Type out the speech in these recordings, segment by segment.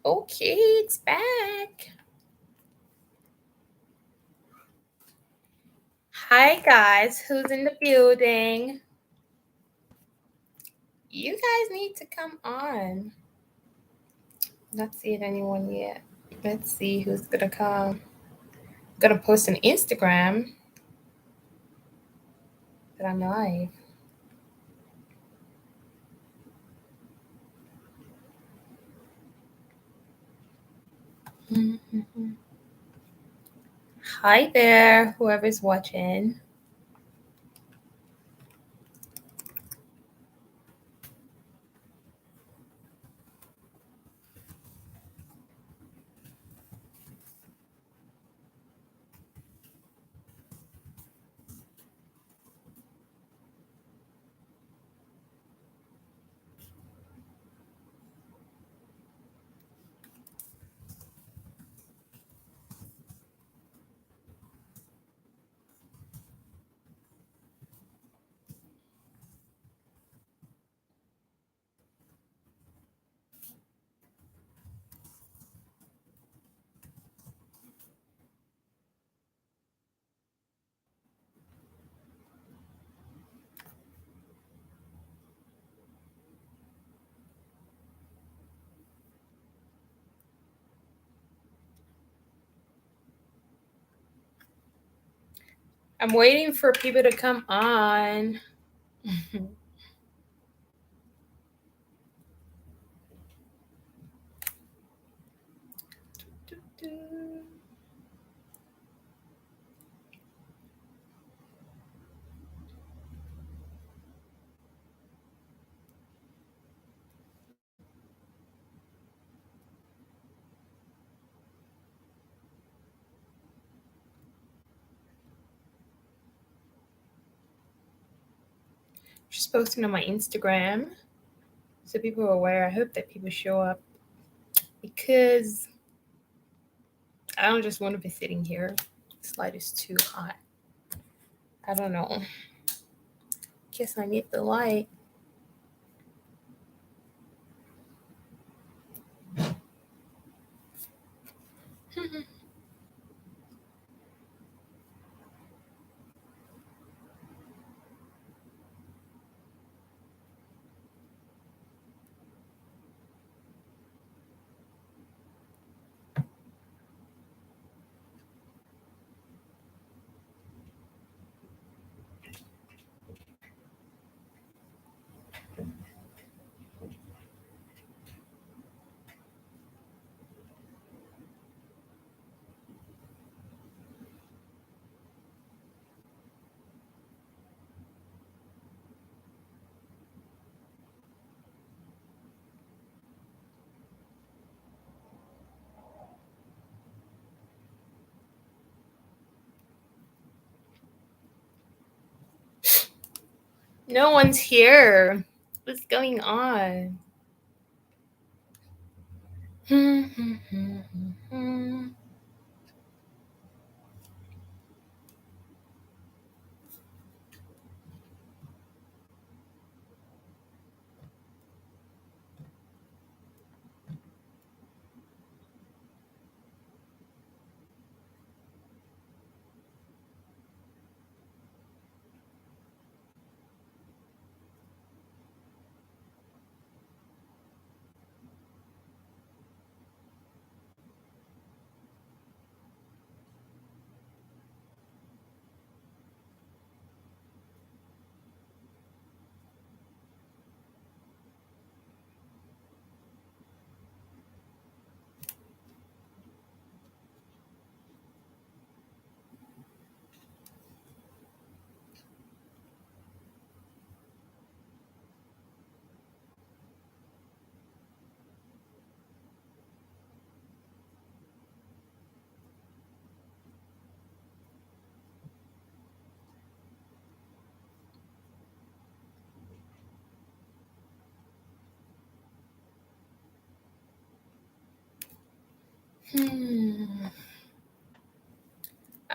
Okay, it's back. Hi, guys. Who's in the building? You guys need to come on. Not seeing anyone yet. Let's see who's gonna come. Gonna post an Instagram that I'm live. Hi there, whoever's watching. I'm waiting for people to come on. Just posting on my Instagram so people are aware. I hope that people show up because I don't just want to be sitting here. This light is too hot. I don't know. Guess I need the light. No one's here. What's going on?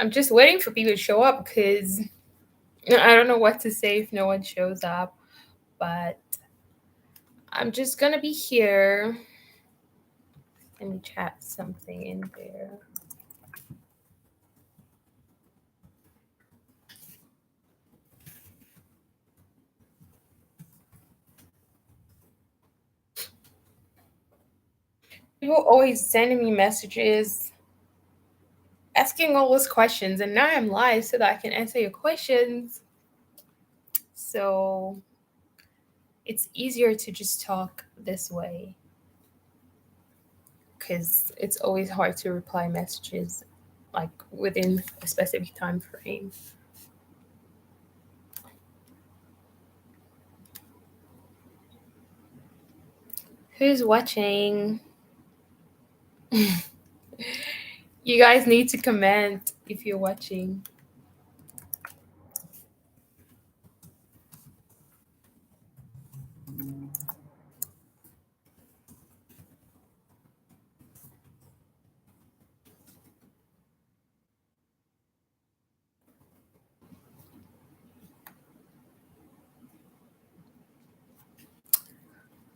I'm just waiting for people to show up because I don't know what to say if no one shows up. But I'm just gonna be here Let me chat something in there. People always sending me messages asking all those questions, and now I'm live so that I can answer your questions. So it's easier to just talk this way because it's always hard to reply messages like within a specific time frame. Who's watching? You guys need to comment if you're watching.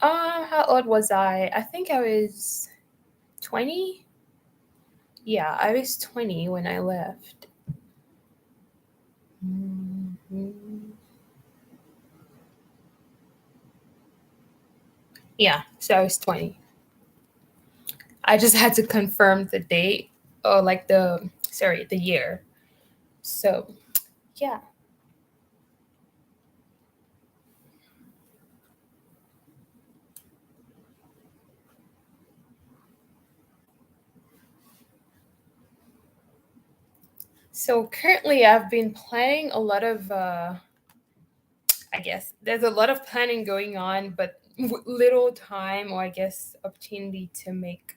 How old was I? I think I was 20. Yeah, I was 20 when I left. Mhm. Yeah, so I was 20. I just had to confirm the date or like the year. So, yeah. So currently I've been planning a lot of I guess there's a lot of planning going on, but little time or I guess opportunity to make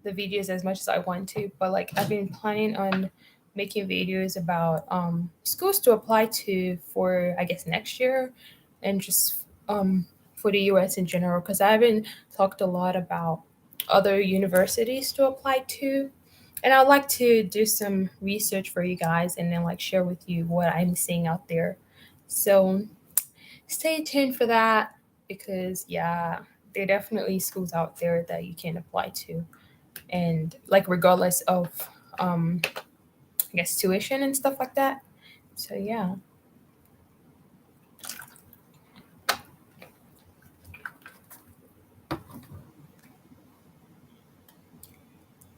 the videos as much as I want to. But like I've been planning on making videos about schools to apply to for I guess next year, and just for the US in general because I haven't talked a lot about other universities to apply to. And I'd like to do some research for you guys and then like share with you what I'm seeing out there. So stay tuned for that because yeah, there are definitely schools out there that you can apply to, and like regardless of um I guess tuition and stuff like that. So yeah.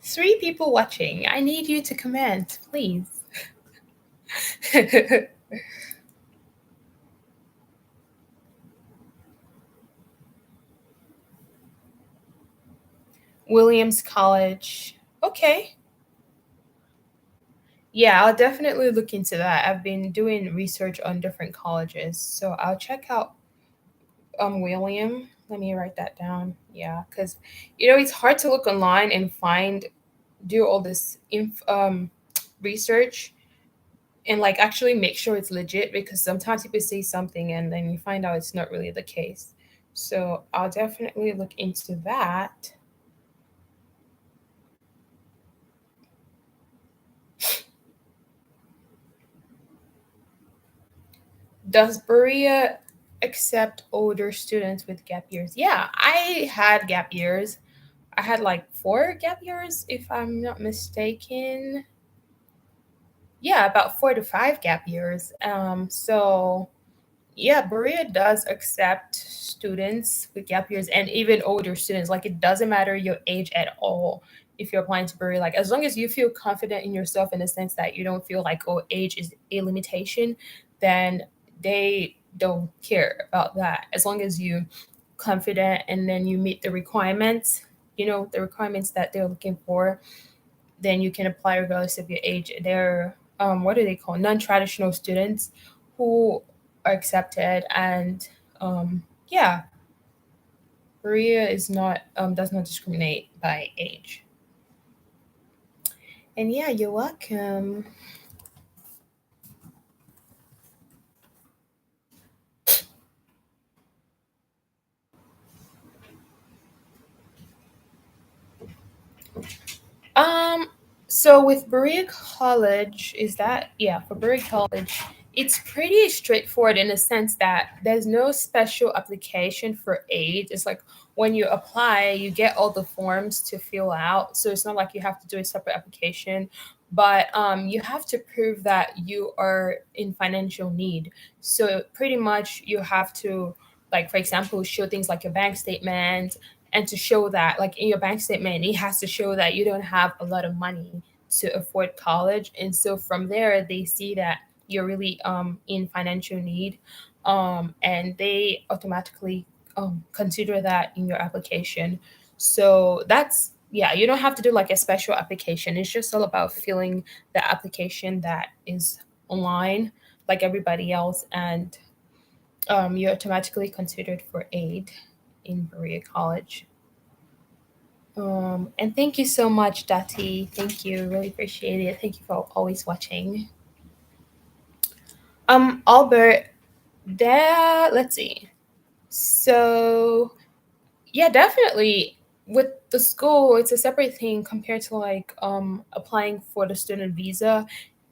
3 people watching. I need you to comment, please. Williams College. Okay. Yeah, I'll definitely look into that. I've been doing research on different colleges, so I'll check out William. Let me write that down. Yeah, because it's hard to look online and find do all this research and like actually make sure it's legit because sometimes people say something and then you find out it's not really the case. So I'll definitely look into that. Does Berea accept older students with gap years? Yeah, I had gap years. I had like 4 gap years, if I'm not mistaken. Yeah, about 4 to 5 gap years. So yeah, Berea does accept students with gap years and even older students. Like it doesn't matter your age at all if you're applying to Berea. Like as long as you feel confident in yourself in the sense that you don't feel like age is a limitation, then they don't care about that. As long as you confident and then you meet the requirements, the requirements that they're looking for, then you can apply regardless of your age. They're what do they call non-traditional students who are accepted, and yeah, Korea is not does not discriminate by age. And yeah, you're welcome. Um, so with Berea College, is that yeah for Berea College? It's pretty straightforward in the sense that there's no special application for aid. It's like when you apply, you get all the forms to fill out. So it's not like you have to do a separate application, but you have to prove that you are in financial need. So pretty much you have to, like, for example, show things like your bank statement, and to show that, like, in your bank statement, it has to show that you don't have a lot of money to afford college. And so from there, they see that you're really in financial need, and they automatically consider that in your application. So that's, yeah, you don't have to do like a special application. It's just all about filling the application that is online like everybody else, and you're automatically considered for aid in Berea College. And thank you so much, Dati. Thank you. Really appreciate it. Thank you for always watching. Albert, there, let's see. So, yeah, definitely. With the school, it's a separate thing compared to like applying for the student visa.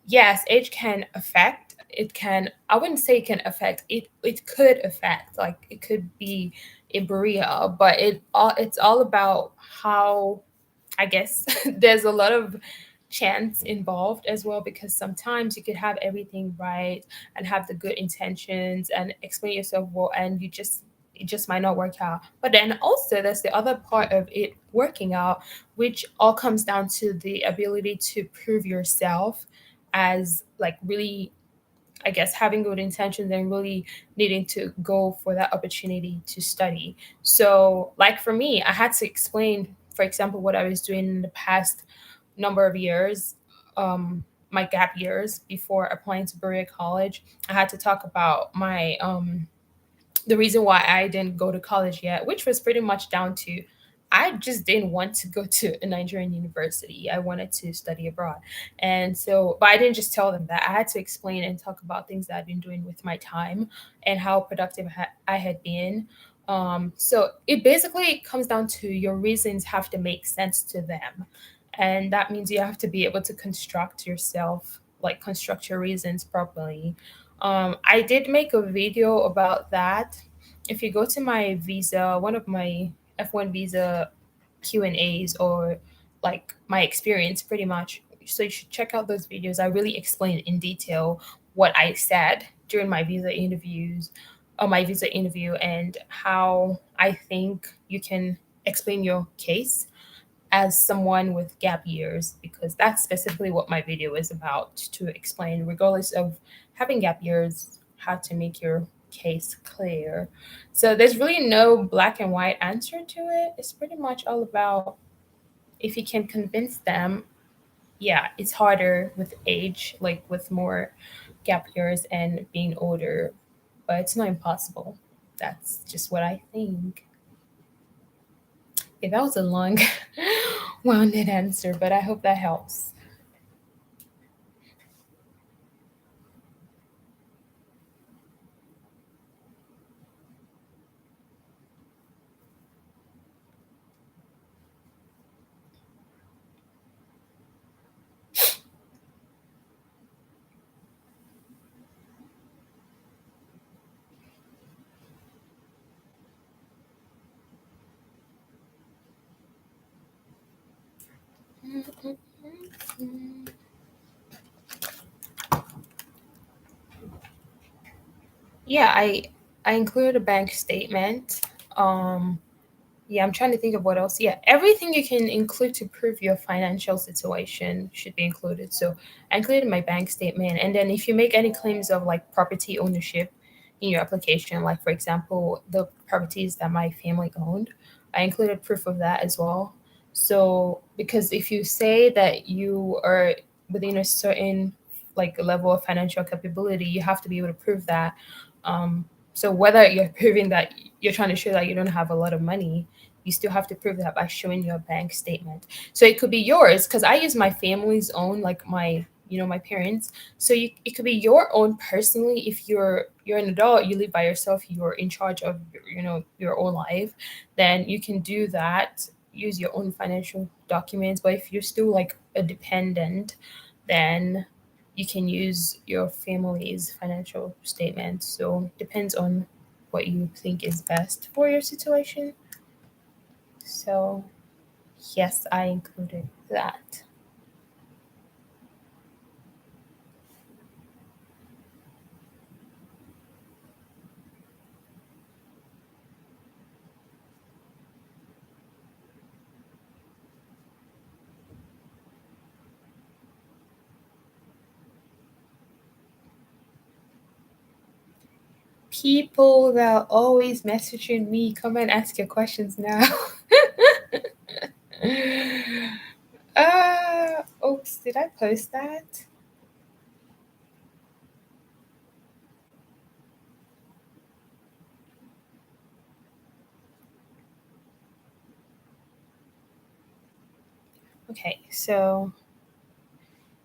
Yes, age can affect. It can. I wouldn't say it can affect. It could affect. Like it could be a Berea, but it's all about how, I guess, there's a lot of chance involved as well, because sometimes you could have everything right and have the good intentions and explain yourself well, and it just might not work out. But then also there's the other part of it working out, which all comes down to the ability to prove yourself as like really, I guess, having good intentions and really needing to go for that opportunity to study. So, like for me, I had to explain, for example, what I was doing in the past number of years, my gap years before applying to Berea College. I had to talk about my the reason why I didn't go to college yet, which was pretty much down to I just didn't want to go to a Nigerian university. I wanted to study abroad. And so, but I didn't just tell them that. I had to explain and talk about things that I've been doing with my time and how productive I had been. So it basically comes down to your reasons have to make sense to them. And that means you have to be able to construct yourself, like construct your reasons properly. I did make a video about that. If you go to my visa, one of my F1 visa Q&As, or like my experience pretty much. So you should check out those videos. I really explain in detail what I said during my visa interview, and how I think you can explain your case as someone with gap years, because that's specifically what my video is about, to explain, regardless of having gap years, how to make your case clear. So there's really no black and white answer to it. It's pretty much all about if you can convince them. Yeah, it's harder with age, like with more gap years and being older, but it's not impossible. That's just what I think. Yeah, that was a long, wounded answer, but I hope that helps. Yeah, I included a bank statement. Um, Yeah, I'm trying to think of what else. Yeah, everything you can include to prove your financial situation should be included. So I included my bank statement. And then if you make any claims of like property ownership in your application, like for example, the properties that my family owned, I included proof of that as well. So because if you say that you are within a certain like level of financial capability, you have to be able to prove that. So whether you're proving that you're trying to show that you don't have a lot of money, you still have to prove that by showing your bank statement. So it could be yours, because I use my family's own, like my, my parents. So it could be your own personally. If you're an adult, you live by yourself, you're in charge of your own life, then you can do that, use your own financial documents. But if you're still like a dependent, then you can use your family's financial statement. So depends on what you think is best for your situation. So yes, I included that. People that are always messaging me, come and ask your questions now. Oops, did I post that? Okay, so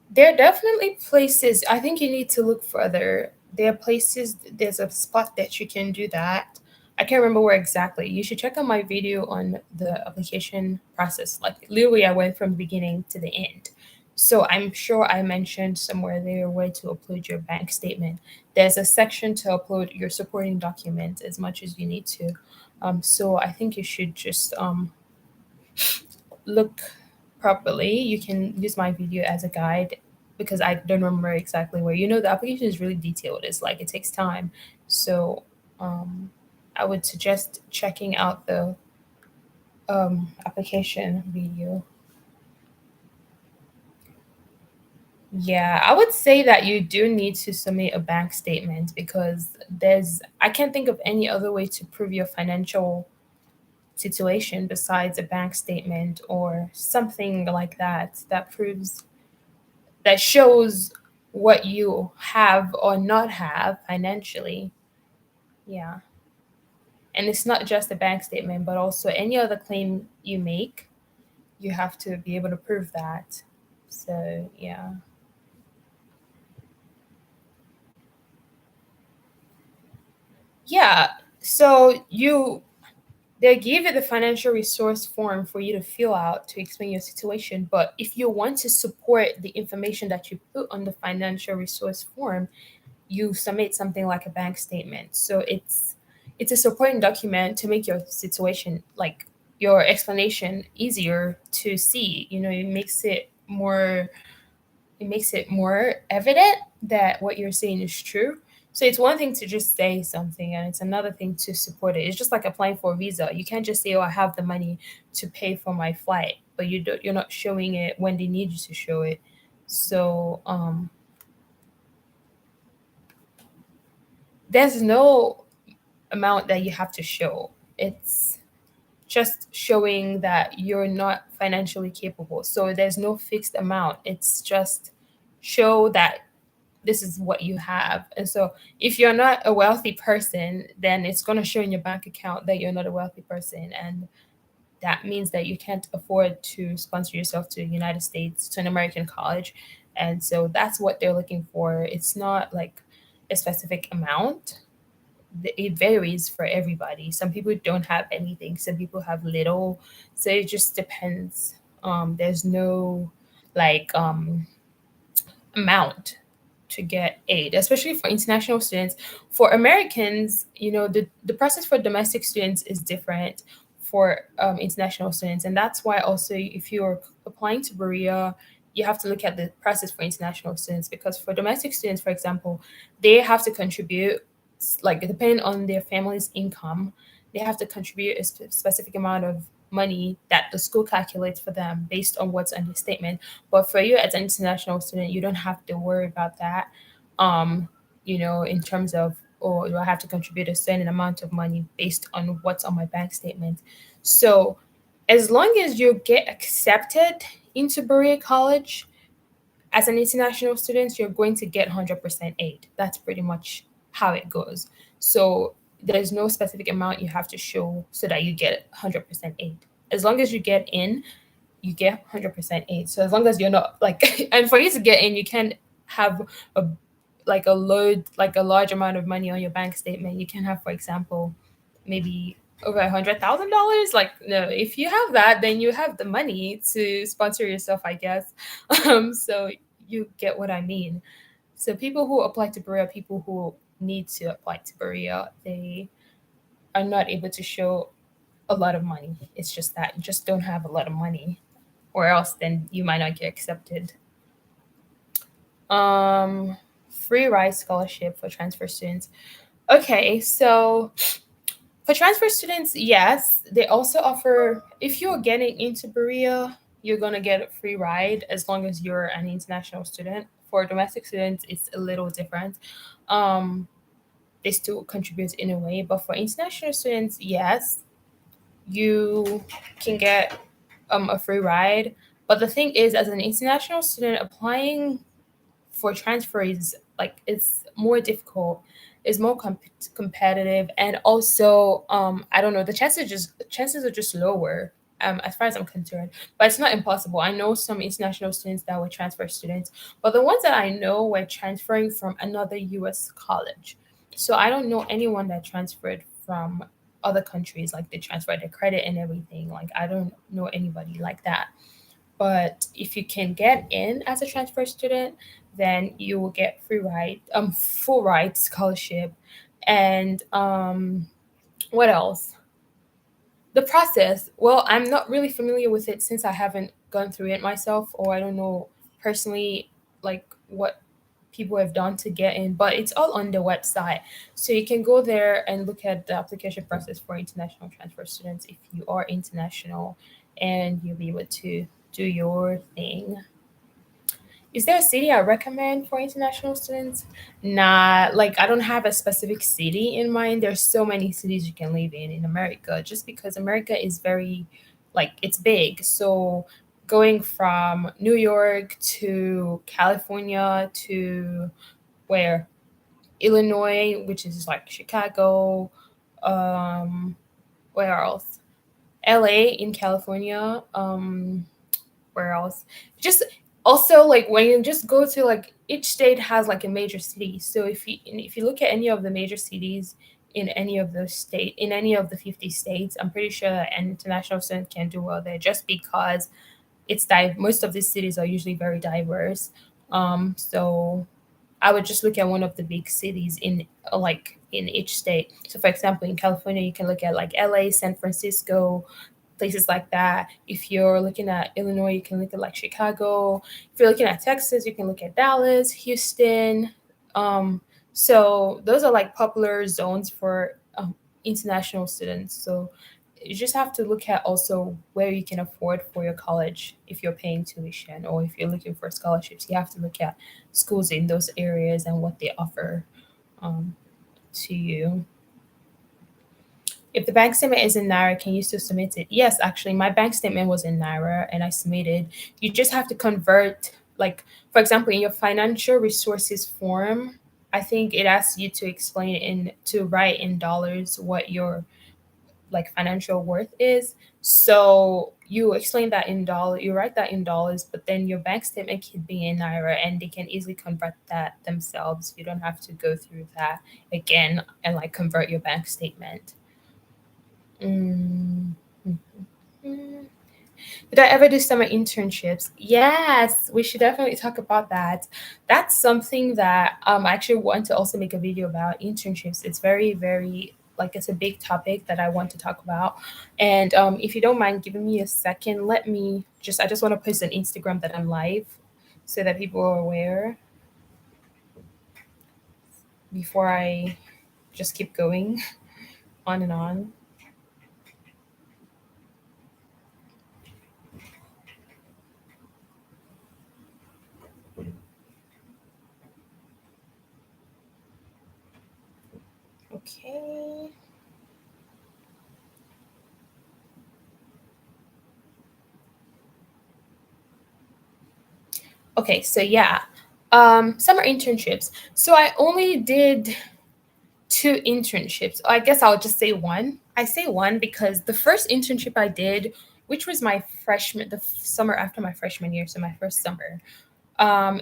there are definitely places. I think you need to look further. There are places, there's a spot that you can do that. I can't remember where exactly. You should check out my video on the application process. Like literally I went from the beginning to the end. So I'm sure I mentioned somewhere there where to upload your bank statement. There's a section to upload your supporting documents as much as you need to. So I think you should just look properly. You can use my video as a guide because I don't remember exactly where. You know, the application is really detailed. It's like it takes time. So um, I would suggest checking out the application video. Yeah, I would say that you do need to submit a bank statement because I can't think of any other way to prove your financial situation besides a bank statement or something like that that shows what you have or not have financially. Yeah. And it's not just a bank statement, but also any other claim you make, you have to be able to prove that. So, yeah. Yeah. So, they give you the financial resource form for you to fill out to explain your situation. But if you want to support the information that you put on the financial resource form, you submit something like a bank statement. So it's a supporting document to make your situation like your explanation easier to see. You know, it makes it more evident that what you're saying is true. So it's one thing to just say something and it's another thing to support it. It's just like applying for a visa. You can't just say, "Oh, I have the money to pay for my flight," but you're not showing it when they need you to show it. So there's no amount that you have to show. It's just showing that you're not financially capable. So there's no fixed amount. It's just show that this is what you have. And so if you're not a wealthy person, then it's going to show in your bank account that you're not a wealthy person. And that means that you can't afford to sponsor yourself to the United States, to an American college. And so that's what they're looking for. It's not like a specific amount, it varies for everybody. Some people don't have anything, some people have little. So it just depends. There's no like amount to get aid, especially for international students. For Americans, you know, the process for domestic students is different for international students. And that's why also if you're applying to Berea, you have to look at the process for international students because for domestic students, for example, they have to contribute, like depending on their family's income, they have to contribute a specific amount of money that the school calculates for them based on what's on the statement. But for you as an international student, you don't have to worry about that. Um, you know, in terms of, or do I have to contribute a certain amount of money based on what's on my bank statement? So, as long as you get accepted into Berea College as an international student, you're going to get 100% aid. That's pretty much how it goes. So, there's no specific amount you have to show so that you get 100% aid. As long as you get in, you get 100% aid. So as long as you're not like, and for you to get in, you can't have a like a large amount of money on your bank statement. You can have, for example, maybe over $100,000. Like, no, if you have that, then you have the money to sponsor yourself, I guess. So you get what I mean. So people who apply to Berea, people who need to apply to Berea, they are not able to show a lot of money. It's just that you just don't have a lot of money, or else then you might not get accepted. Um, Free ride scholarship for transfer students. Okay, so for transfer students, yes, they also offer. If you're getting into Berea, you're gonna get a free ride as long as you're an international student. For domestic students, it's a little different. Um, they still contribute in a way, but for international students, yes, you can get a free ride. But the thing is, as an international student, applying for transfer is like it's more difficult, is more competitive, and also I don't know, the chances are just lower. As far as I'm concerned, but it's not impossible. I know some international students that were transfer students, but the ones that I know were transferring from another U.S. college. So I don't know anyone that transferred from other countries, like they transferred their credit and everything. Like I don't know anybody like that. But if you can get in as a transfer student, then you will get full ride scholarship. And what else? The process. Well, I'm not really familiar with it since I haven't gone through it myself, or I don't know personally like what people have done to get in, but it's all on the website. So you can go there and look at the application process for international transfer students if you are international, and you'll be able to do your thing. Is there a city I recommend for international students? Nah, like I don't have a specific city in mind. There's so many cities you can live in America, just because America is very, like, it's big. So going from New York to California to where Illinois, which is like Chicago, um, where else? LA in California, where else? Just also like when you just go to like each state has like a major city. So if you look at any of the major cities in any of those state in any of the 50 states, I'm pretty sure that an international student can do well there just because most of these cities are usually very diverse. So I would just look at one of the big cities in like in each state. So for example, in California, you can look at like LA, San Francisco, places like that. If you're looking at Illinois, you can look at like Chicago. If you're looking at Texas, you can look at Dallas, Houston. Um, so those are like popular zones for international students. So you just have to look at also where you can afford for your college if you're paying tuition, or if you're looking for scholarships. You have to look at schools in those areas and what they offer um, to you. If the bank statement is in Naira, can you still submit it? Yes, actually, my bank statement was in Naira and I submitted. You just have to convert, like, for example, in your financial resources form, I think it asks you to explain to write in dollars what your like financial worth is. So you explain that in dollar, you write that in dollars, but then your bank statement can be in Naira and they can easily convert that themselves. You don't have to go through that again and like convert your bank statement. Mm. Mm. Did I ever do summer internships? Yes, we should definitely talk about that. That's something that I actually want to also make a video about internships. It's very, very like it's a big topic that I want to talk about. And if you don't mind giving me a second, I just want to post on Instagram that I'm live so that people are aware before I just keep going on and on. Okay. Okay, so yeah, summer internships. So I only did two internships. I guess I'll just say one. I say one because the first internship I did, which was the summer after my freshman year, so my first summer,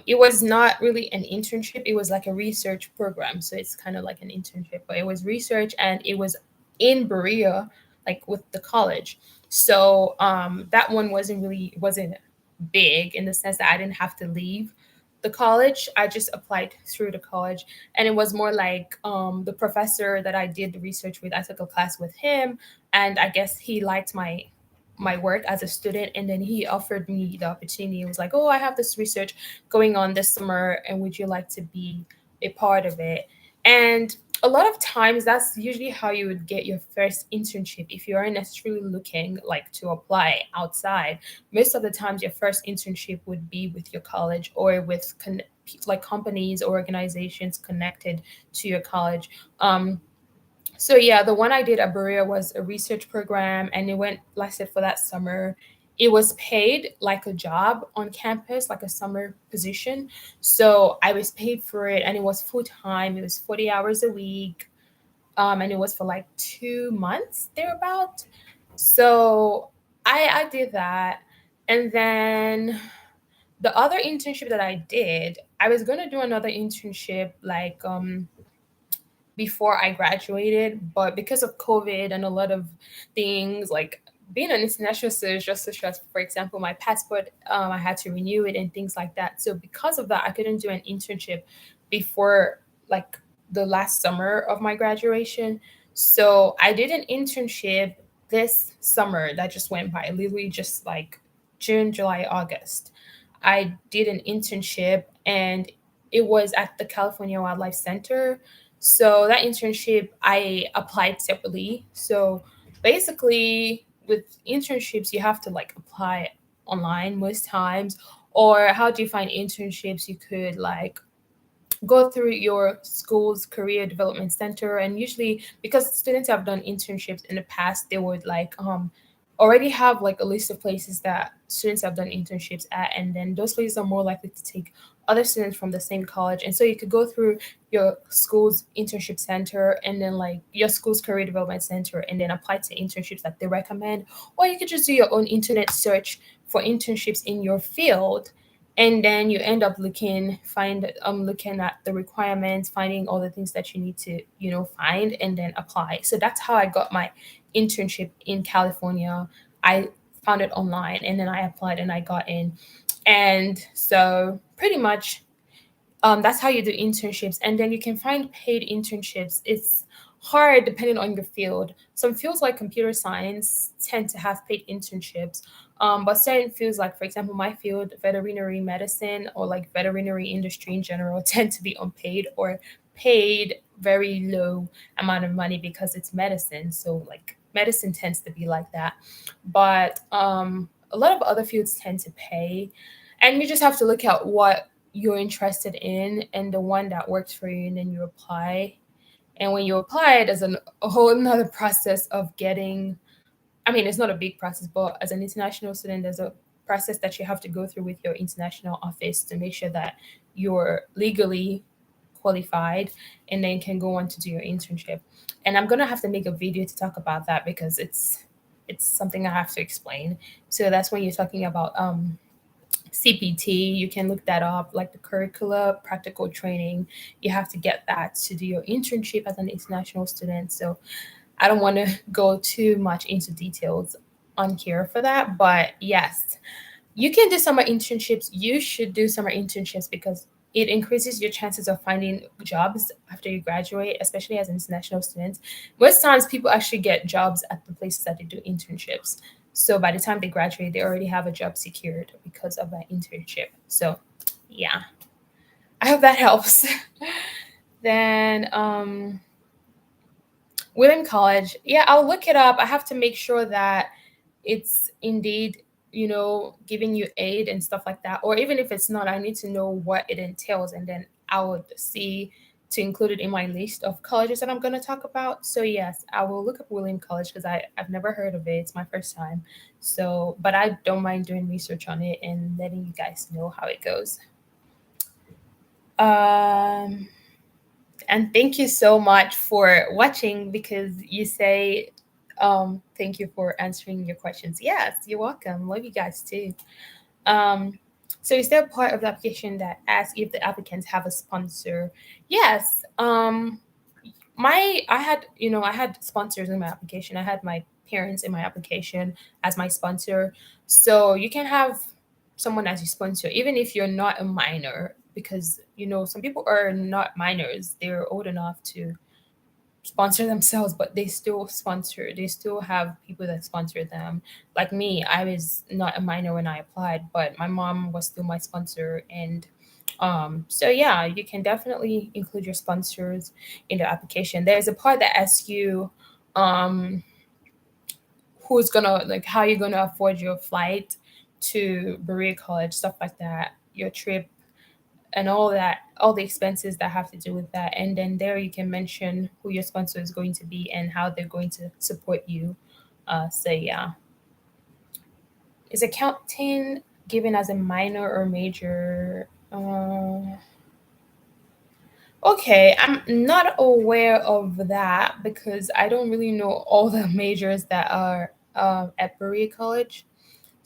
it was not really an internship. It was like a research program. So it's kind of like an internship, but it was research and it was in Berea, like with the college. So that one wasn't big in the sense that I didn't have to leave the college, I just applied through the college, and it was more like the professor that I did the research with. I took a class with him, and I guess he liked my work as a student, and then he offered me the opportunity. He was like, "Oh, I have this research going on this summer, and would you like to be a part of it?" And a lot of times that's usually how you would get your first internship if you aren't necessarily looking like to apply outside. Most of the times your first internship would be with your college or with like companies or organizations connected to your college. So yeah, the one I did at Berea was a research program, and it went lasted for that summer. It was paid like a job on campus, like a summer position. So I was paid for it, and it was full time. It was 40 hours a week, and it was for like 2 months thereabout. So I did that, and then the other internship that I did, I was gonna do another internship like before I graduated, but because of COVID and a lot of things like being an international student is just such as, for example, my passport, I had to renew it and things like that. So because of that, I couldn't do an internship before like the last summer of my graduation. So I did an internship this summer that just went by, literally just like June, July, August. I did an internship, and it was at the California Wildlife Center. So that internship I applied separately. So basically with internships you have to like apply online most times. Or how do you find internships? You could like go through your school's career development center, and usually because students have done internships in the past, they would like already have like a list of places that students have done internships at, and then those places are more likely to take other students from the same college. And so you could go through your school's internship center, and then like your school's career development center, and then apply to internships that they recommend. Or you could just do your own internet search for internships in your field, and then you end up looking at the requirements, finding all the things that you need to find, and then apply. So that's how I got my internship in California. I found it online, and then I applied and I got in. And so pretty much that's how you do internships. And then you can find paid internships. It's hard depending on your field. Some fields like computer science tend to have paid internships. But certain fields, like for example, my field, veterinary medicine or like veterinary industry in general, tend to be unpaid or paid very low amount of money because it's medicine. So like medicine tends to be like that. But a lot of other fields tend to pay. And you just have to look at what you're interested in and the one that works for you, and then you apply. And when you apply, there's a whole another process of getting, I mean, it's not a big process, but as an international student, there's a process that you have to go through with your international office to make sure that you're legally qualified, and then can go on to do your internship. And I'm gonna have to make a video to talk about that because it's something I have to explain. So that's when you're talking about CPT, you can look that up, like the curricula, practical training. You have to get that to do your internship as an international student. So I don't want to go too much into details on here for that. But yes, you can do summer internships. You should do summer internships because it increases your chances of finding jobs after you graduate, especially as an international student. Most times, people actually get jobs at the places that they do internships. So by the time they graduate, they already have a job secured because of that internship. So, yeah, I hope that helps. Then, William College, yeah, I'll look it up. I have to make sure that it's indeed giving you aid and stuff like that. Or even if it's not, I need to know what it entails, and then I would see to include it in my list of colleges that I'm going to talk about. So yes, I will look up William College because I've never heard of it. It's my first time. So but I don't mind doing research on it and letting you guys know how it goes. um and thank you so much for watching, because you say thank you for answering your questions. Yes, you're welcome. Love you guys too. Um, so is there a part of the application that asks if the applicants have a sponsor? Yes. I had sponsors in my application. I had my parents in my application as my sponsor. So you can have someone as your sponsor, even if you're not a minor. because some people are not minors, they're old enough to sponsor themselves, but they still have people that sponsor them. Like me, I was not a minor when I applied, but my mom was still my sponsor. And so yeah, you can definitely include your sponsors in the application. There's a part that asks you um who's gonna, like, how you're gonna afford your flight to Berea College, stuff like that, your trip, and all that, all the expenses that have to do with that. And then there you can mention who your sponsor is going to be and how they're going to support you. So yeah, is accounting given as a minor or major? Okay, I'm not aware of that because I don't really know all the majors that are at Berea College.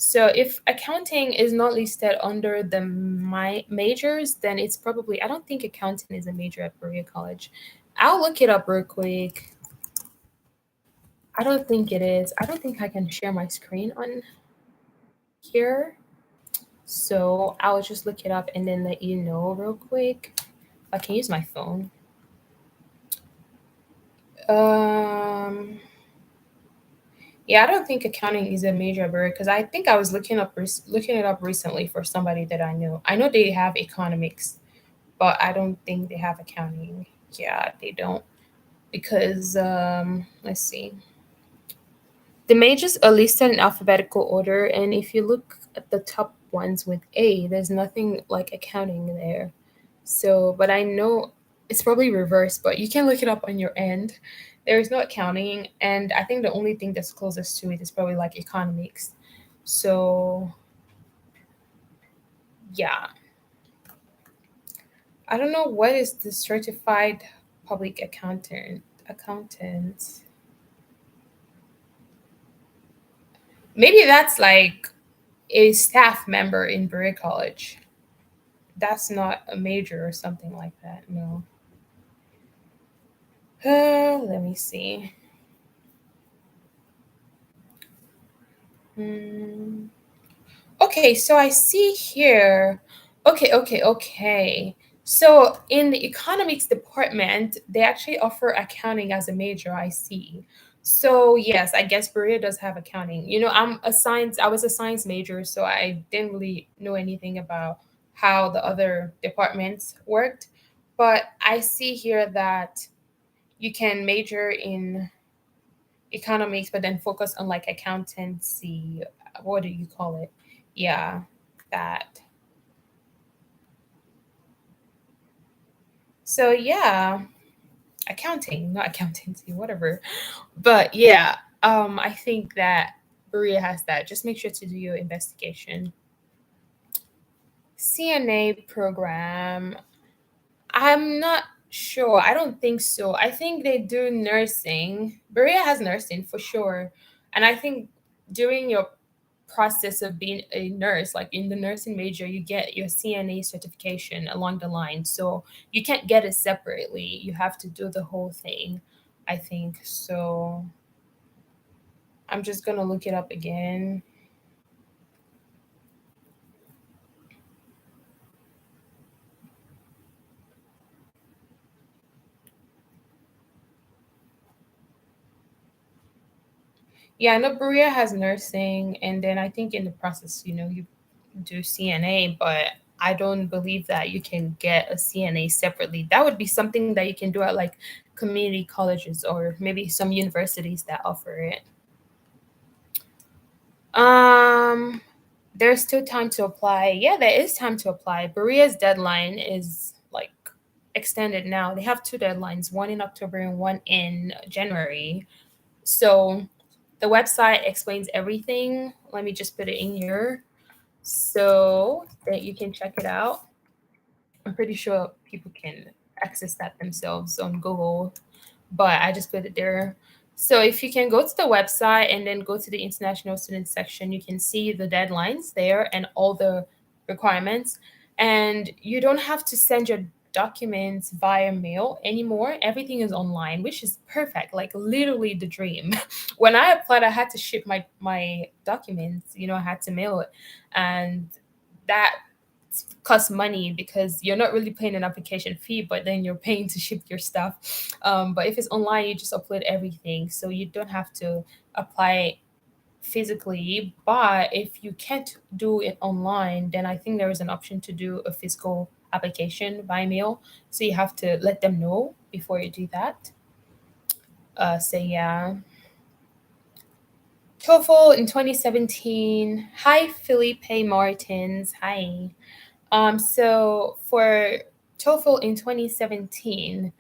So if accounting is not listed under the my majors, then it's probably, I don't think accounting is a major at Berea College. I'll look it up real quick. I don't think it is. I don't think I can share my screen on here. So I'll just look it up and then let you know real quick. I can use my phone. Um, yeah, I don't think accounting is a major at Berea because I think I was looking it up recently for somebody that I knew. I know they have economics, but I don't think they have accounting. Yeah, they don't. Because let's see. The majors are listed in alphabetical order, and if you look at the top ones with A, there's nothing like accounting there. So, but I know it's probably reversed, but you can look it up on your end. There is no accounting, and I think the only thing that's closest to it is probably like economics. So, yeah, I don't know what is the certified public accountant. Maybe that's like a staff member in Berea College. That's not a major or something like that. No. Let me see. Hmm. Okay, so I see here. Okay. So in the economics department, they actually offer accounting as a major, I see. So yes, I guess Berea does have accounting. I was a science major, so I didn't really know anything about how the other departments worked. But I see here that you can major in economics, but then focus on like accountancy. What do you call it? Yeah, that. So yeah, accounting, not accountancy, whatever. But yeah, I think that Berea has that. Just make sure to do your investigation. CNA program. I'm not sure. I don't think so. I think they do nursing. Berea has nursing for sure. And I think during your process of being a nurse, like in the nursing major, you get your CNA certification along the line. So you can't get it separately. You have to do the whole thing, I think. So I'm just going to look it up again. Yeah, I know Berea has nursing, and then I think in the process, you do CNA, but I don't believe that you can get a CNA separately. That would be something that you can do at like community colleges or maybe some universities that offer it. Um, there's still time to apply. Yeah, there is time to apply. Berea's deadline is like extended now. They have two deadlines, one in October and one in January. So the website explains everything. Let me just put it in here so that you can check it out. I'm pretty sure people can access that themselves on Google, but I just put it there. So if you can go to the website and then go to the international student section, you can see the deadlines there and all the requirements. And you don't have to send your documents via mail anymore. Everything is online, which is perfect, like literally the dream. When I applied, I had to ship my documents, I had to mail it. And that costs money because you're not really paying an application fee, but then you're paying to ship your stuff. But if it's online, you just upload everything, so you don't have to apply physically. But if you can't do it online, then I think there is an option to do a physical application by mail. So you have to let them know before you do that. So yeah. TOEFL in 2017. Hi, Felipe Martins. Hi. So for TOEFL in 2017,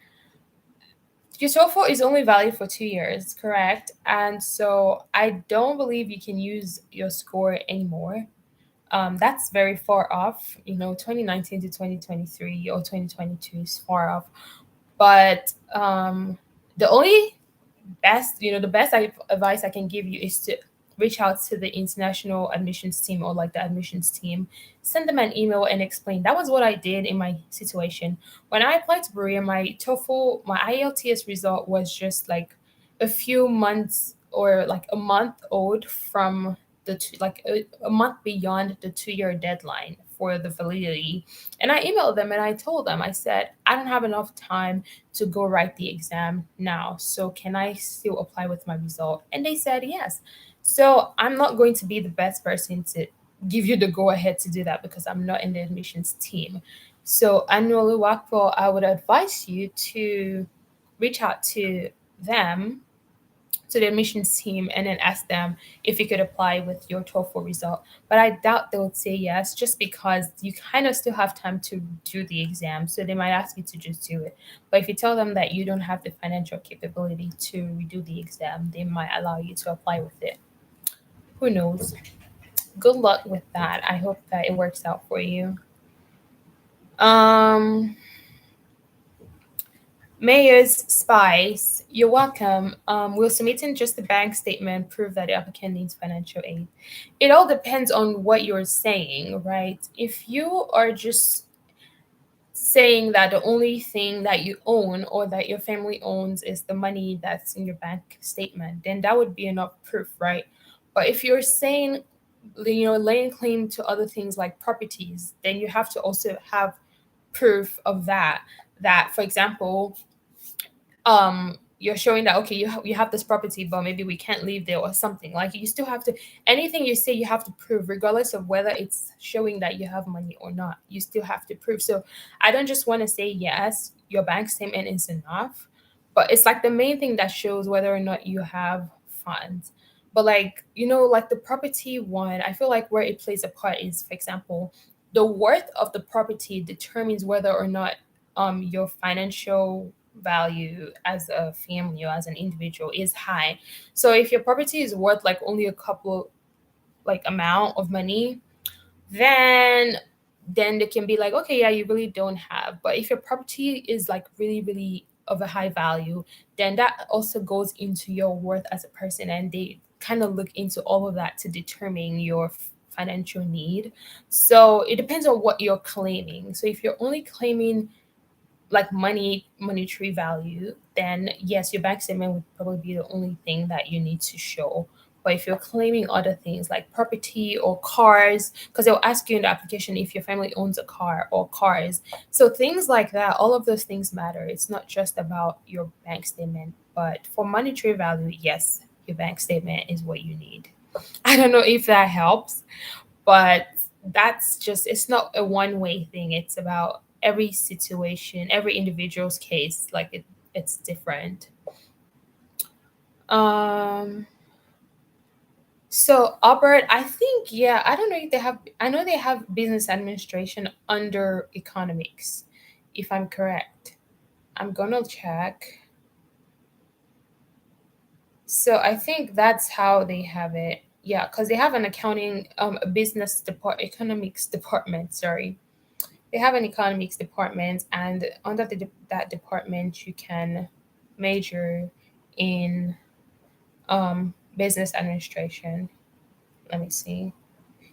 your TOEFL is only valid for 2 years, correct? And so I don't believe you can use your score anymore. That's very far off. 2019 to 2023 or 2022 is far off. But the only the best advice I can give you is to reach out to the international admissions team or like the admissions team, send them an email and explain. That was what I did in my situation. When I applied to Berea, my TOEFL, my IELTS result was just like a few months or like a month old from a month beyond the 2 year deadline for the validity. And I emailed them and I told them, I said, I don't have enough time to go write the exam now. So can I still apply with my result? And they said yes. So I'm not going to be the best person to give you the go ahead to do that because I'm not in the admissions team. So Annual Wakpo, I would advise you to reach out to them, to the admissions team, and then ask them if you could apply with your TOEFL result. But I doubt they would say yes, just because you kind of still have time to do the exam. So they might ask you to just do it. But if you tell them that you don't have the financial capability to redo the exam, they might allow you to apply with it. Who knows? Good luck with that. I hope that it works out for you. Um, Mayor's Spice, you're welcome. Will submitting just a bank statement prove that the applicant needs financial aid? It all depends on what you're saying, right? If you are just saying that the only thing that you own or that your family owns is the money that's in your bank statement, then that would be enough proof, right? But if you're saying, laying claim to other things like properties, then you have to also have proof of that. That, for example, you're showing that okay, you have this property, but maybe we can't live there or something. Like, you still have to, anything you say you have to prove, regardless of whether it's showing that you have money or not. You still have to prove. So I don't just want to say yes, your bank statement is enough, but it's like the main thing that shows whether or not you have funds. But like, like the property one, I feel like where it plays a part is, for example, the worth of the property determines whether or not your financial value as a family or as an individual is high. So if your property is worth like only a couple like amount of money, then they can be like, okay, yeah, you really don't have. But if your property is like really, really of a high value, then that also goes into your worth as a person, and they kind of look into all of that to determine your financial need. So it depends on what you're claiming. So if you're only claiming like monetary value, then yes, your bank statement would probably be the only thing that you need to show. But if you're claiming other things like property or cars, because they'll ask you in the application if your family owns a car or cars, so things like that, all of those things matter. It's not just about your bank statement, but for monetary value, yes, your bank statement is what you need. I don't know if that helps, but that's just, it's not a one way thing. It's about every situation, every individual's case. Like, it's different. um so Albert, I think, yeah, I don't know if they have, I know they have business administration under economics, if I'm correct. I'm gonna check. So I think that's how they have it. Yeah, because they have an accounting, a business economics department, sorry. They have an economics department, and under that department, you can major in business administration. Let me see.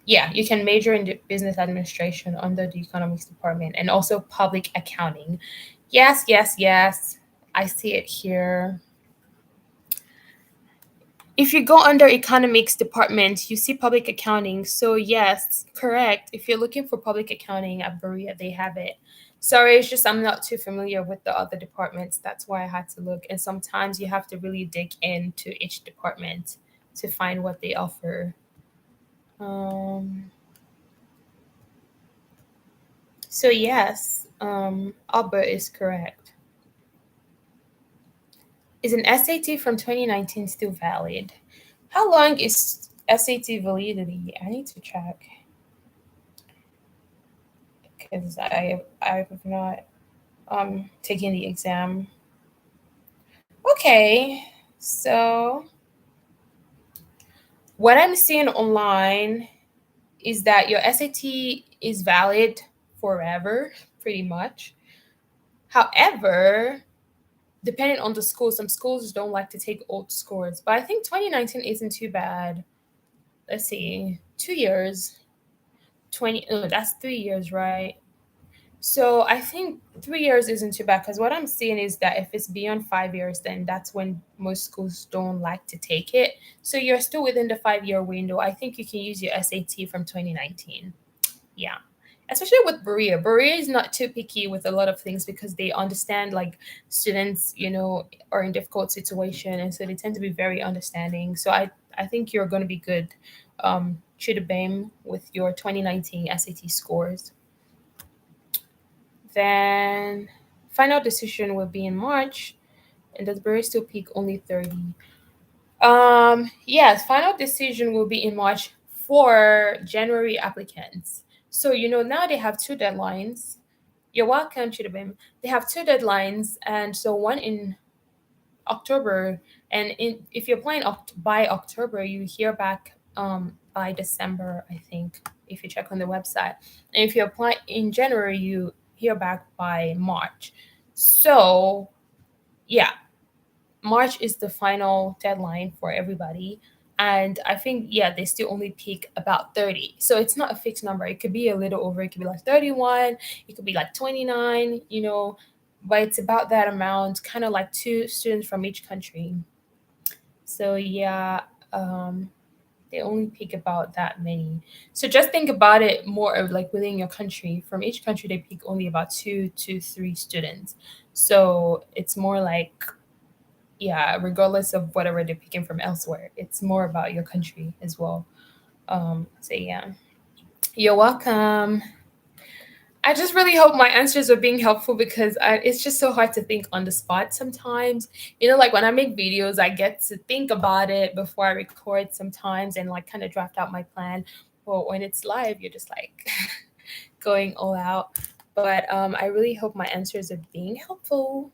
Yeah, you can major in the business administration under the economics department, and also public accounting. Yes, yes, yes. I see it here. If you go under economics department, you see public accounting. So yes, correct. If you're looking for public accounting at Berea, they have it. Sorry, it's just I'm not too familiar with the other departments. That's why I had to look. And sometimes you have to really dig into each department to find what they offer. Um, so yes, Albert is correct. Is an SAT from 2019 still valid? How long is SAT validity? I need to check because I have not taken the exam. Okay, so what I'm seeing online is that your SAT is valid forever, pretty much. However, depending on the school, some schools don't like to take old scores, but I think 2019 isn't too bad. Let's see, 2 years, 20, no, that's 3 years, right? So I think 3 years isn't too bad because what I'm seeing is that if it's beyond 5 years, then that's when most schools don't like to take it. So you're still within the 5 year window. I think you can use your SAT from 2019. Yeah. Especially with Berea. Berea is not too picky with a lot of things because they understand like students, are in difficult situation, and so they tend to be very understanding. So I think you're gonna be good. Chidabam with your 2019 SAT scores. Then final decision will be in March, and does Berea still peak only 30? Yes, final decision will be in March for January applicants. So now they have two deadlines. You're welcome, Chidabim. They have two deadlines, and so one in October, and if you're applying by October, you hear back by December, I think, if you check on the website. And if you apply in January, you hear back by March. So yeah, March is the final deadline for everybody. And I think, yeah, they still only peak about 30. So it's not a fixed number. It could be a little over. It could be like 31. It could be like 29, but it's about that amount, kind of like two students from each country. So yeah, um, they only peak about that many. So just think about it more of like within your country. From each country, they peak only about 2 to 3 students. So it's more like, yeah, regardless of whatever they're picking from elsewhere, it's more about your country as well. So yeah, you're welcome. I just really hope my answers are being helpful because it's just so hard to think on the spot sometimes. Like when I make videos, I get to think about it before I record sometimes and like kind of draft out my plan. But when it's live, you're just like going all out. But I really hope my answers are being helpful.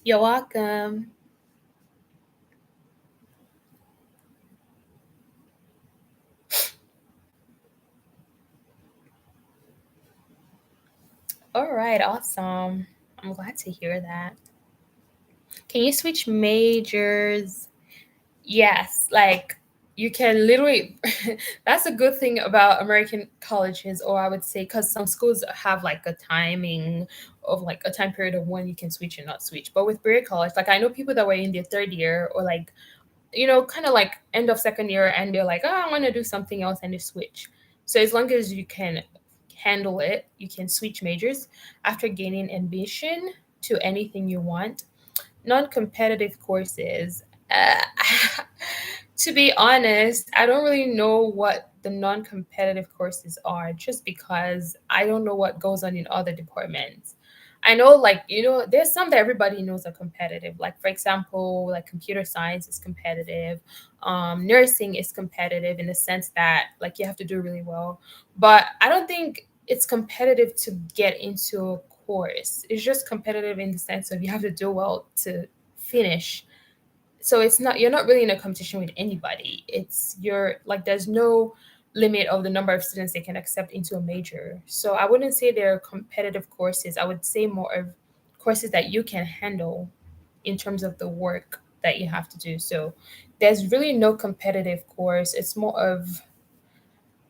You're welcome. All right, awesome. I'm glad to hear that. Can you switch majors? Yes, like you can literally that's a good thing about American colleges, or I would say because some schools have like a timing of like a time period of when you can switch and not switch. But with Berea College, like I know people that were in their third year or like, kind of like end of second year and they're like, oh, I want to do something else and they switch. So as long as you can handle it, you can switch majors after gaining ambition to anything you want. Non-competitive courses. Uh, to be honest, I don't really know what the non-competitive courses are just because I don't know what goes on in other departments. I know, like, there's some that everybody knows are competitive. Like, for example, like computer science is competitive. Nursing is competitive in the sense that, like, you have to do really well. But I don't think it's competitive to get into a course. It's just competitive in the sense of you have to do well to finish. So it's not, you're not really in a competition with anybody. It's you're like there's no limit of the number of students they can accept into a major. So I wouldn't say they're competitive courses. I would say more of courses that you can handle in terms of the work that you have to do. So there's really no competitive course. It's more of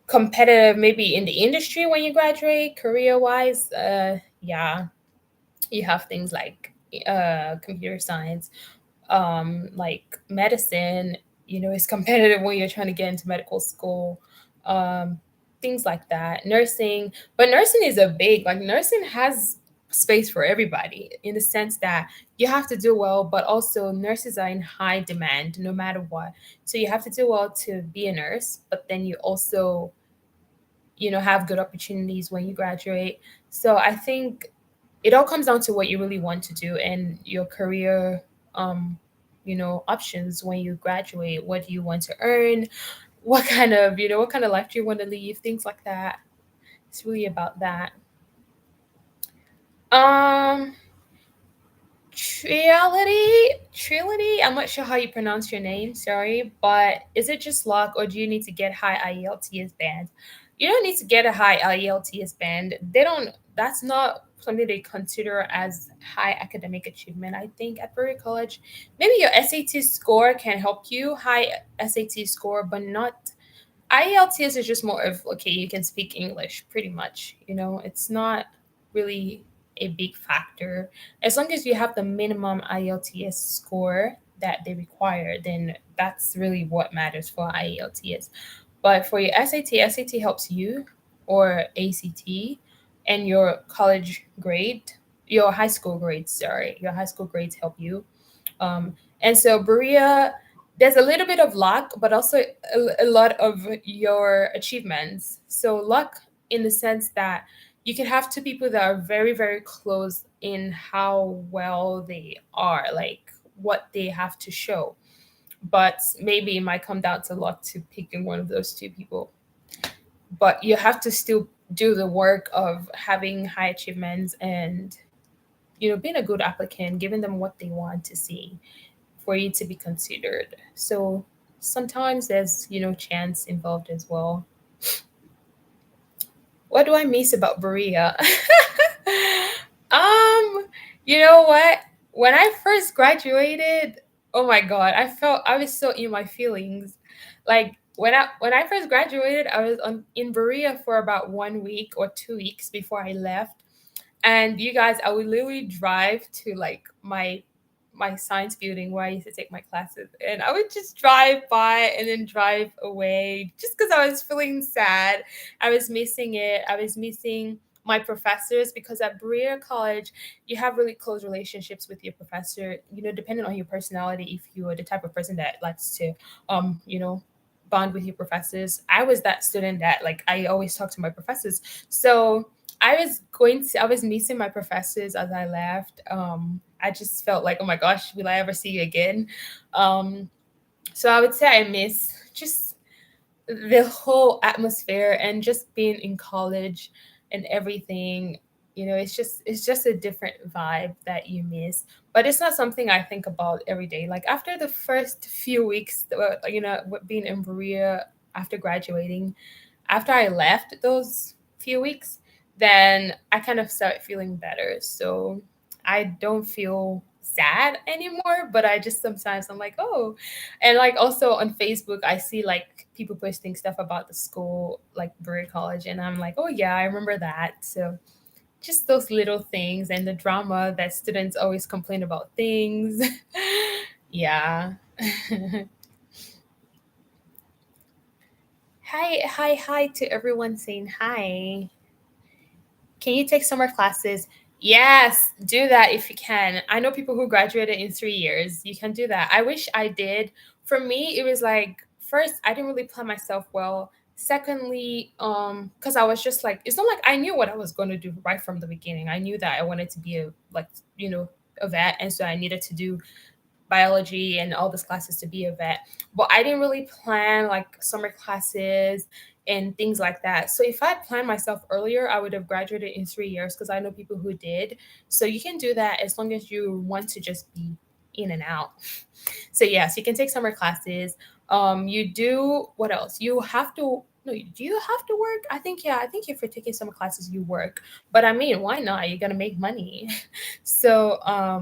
competitive maybe in the industry when you graduate career wise. Yeah, you have things like computer science, like medicine, is competitive when you're trying to get into medical school. um, Things like that, nursing. But nursing is a big, like, nursing has space for everybody in the sense that you have to do well, but also nurses are in high demand no matter what. So you have to do well to be a nurse, but then you also, have good opportunities when you graduate. So I think it all comes down to what you really want to do and your career, um options when you graduate. What do you want to earn? What kind of life do you want to leave? Things like that. It's really about that. um Trility, I'm not sure how you pronounce your name, sorry, but is it just luck or do you need to get high IELTS band? You don't need to get a high IELTS band. They don't, that's not something they consider as high academic achievement, I think, at Berea College. Maybe your SAT score can help you, high SAT score, but not IELTS is just more of, okay, you can speak English pretty much. It's not really a big factor. As long as you have the minimum IELTS score that they require, then that's really what matters for IELTS. But for your SAT helps you, or ACT, and your college grade, your high school grades, sorry, your high school grades help you. And so Berea, there's a little bit of luck, but also a lot of your achievements. So luck in the sense that you can have two people that are very, very close in how well they are, like what they have to show. But maybe it might come down to luck to picking one of those two people. But you have to still do the work of having high achievements and, being a good applicant, giving them what they want to see for you to be considered. So sometimes there's, chance involved as well. What do I miss about Berea? um, you know what? When I first graduated, oh my god, I was so in my feelings. Like when I first graduated, I was in Berea for about 1 week or 2 weeks before I left. And you guys, I would literally drive to like my science building where I used to take my classes, and I would just drive by and then drive away just because I was feeling sad. I was missing it. I was missing my professors because at Berea College, you have really close relationships with your professor. Depending on your personality, if you are the type of person that likes to, bond with your professors. I was that student that, like, I always talk to my professors. So I was missing my professors as I left. I just felt like, oh my gosh, will I ever see you again? Um, so I would say I miss just the whole atmosphere and just being in college and everything. It's just a different vibe that you miss. But it's not something I think about every day. Like after the first few weeks, being in Berea after graduating, after I left those few weeks, then I kind of started feeling better. So I don't feel sad anymore, but I just sometimes I'm like, oh. And like also on Facebook, I see like people posting stuff about the school, like Berea College, and I'm like, oh yeah, I remember that. So just those little things and the drama that students always complain about things. Yeah. Hi, hi, hi to everyone saying hi. Can you take summer classes? Yes, do that if you can. I know people who graduated in 3 years. You can do that. I wish I did. For me, it was like, first, I didn't really plan myself well. Secondly, because I was just like, it's not like I knew what I was going to do right from the beginning. I knew that I wanted to be a vet, and so I needed to do biology and all these classes to be a vet. But I didn't really plan like summer classes and things like that. So if I had planned myself earlier, I would have graduated in 3 years because I know people who did. So you can do that as long as you want to just be in and out. So yes, you can take summer classes. You do, what else? You have to, no, do you have to work? I think, yeah, I think if you're taking summer classes, you work. But I mean, why not? You're gonna make money. So,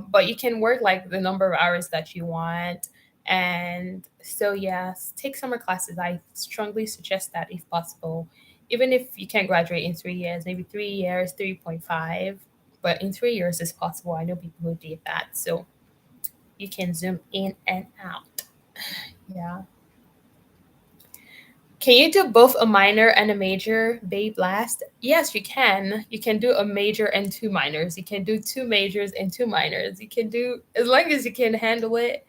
but you can work like the number of hours that you want and So yes, take summer classes. I strongly suggest that if possible. Even if you can't graduate in 3 years, maybe 3 years, 3.5. But in 3 years is possible. I know people who did that. So you can zoom in and out. Yeah. Can you do both a minor and a major, babe last? Yes, you can. You can do a major and two minors. You can do two majors and two minors. You can do, as long as you can handle it.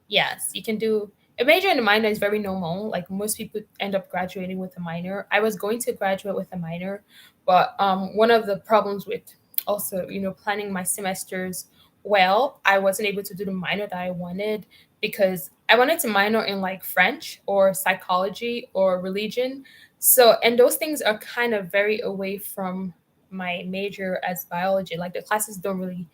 Yes, you can do a major and a minor is very normal. Like most people end up graduating with a minor. I was going to graduate with a minor, but one of the problems with also, planning my semesters well, I wasn't able to do the minor that I wanted because I wanted to minor in like French or psychology or religion. So, and those things are kind of very away from my major as biology. Like the classes don't really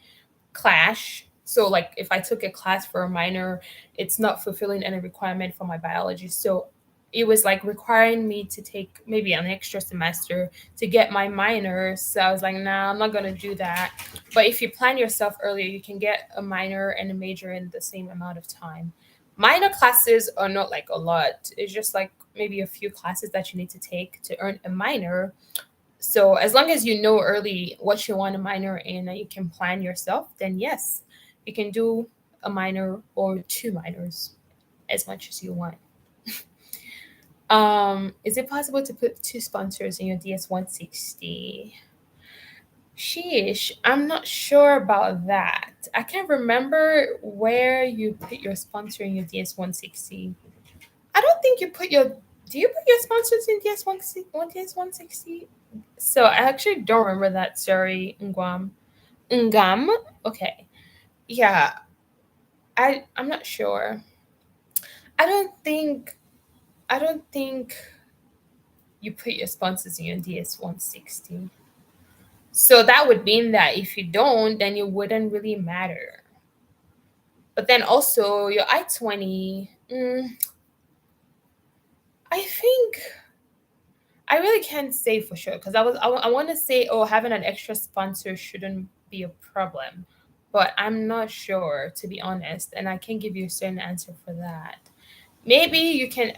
clash. So like if I took a class for a minor, it's not fulfilling any requirement for my biology. So it was like requiring me to take maybe an extra semester to get my minor. So I was like, nah, I'm not gonna do that. But if you plan yourself earlier, you can get a minor and a major in the same amount of time. Minor classes are not like a lot. It's just like maybe a few classes that you need to take to earn a minor. So as long as you know early what you want to minor in and you can plan yourself, then yes, you can do a minor or two minors as much as you want. Is it possible to put two sponsors in your DS 160? Sheesh, I'm not sure about that. I can't remember where you put your sponsor in your DS 160. I don't think you put your. Do you put your sponsors in DS 160? So I actually don't remember that. Sorry, Ngwam. Ngam? Okay. Yeah, I'm not sure. I don't think I don't think you put your sponsors in your DS 160. So that would mean that if you don't, then it wouldn't really matter. But then also your I-20, I think I really can't say for sure because I want to say, oh, having an extra sponsor shouldn't be a problem, but I'm not sure, to be honest, and I can't give you a certain answer for that. Maybe you can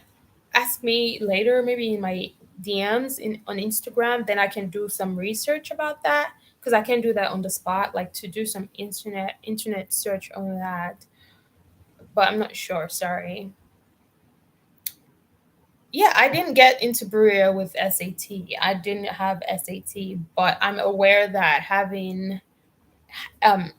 ask me later, maybe in my DMs on Instagram, then I can do some research about that because I can do that on the spot, like to do some internet search on that. But I'm not sure. Sorry. Yeah, I didn't get into Berea with SAT. I didn't have SAT, but I'm aware that having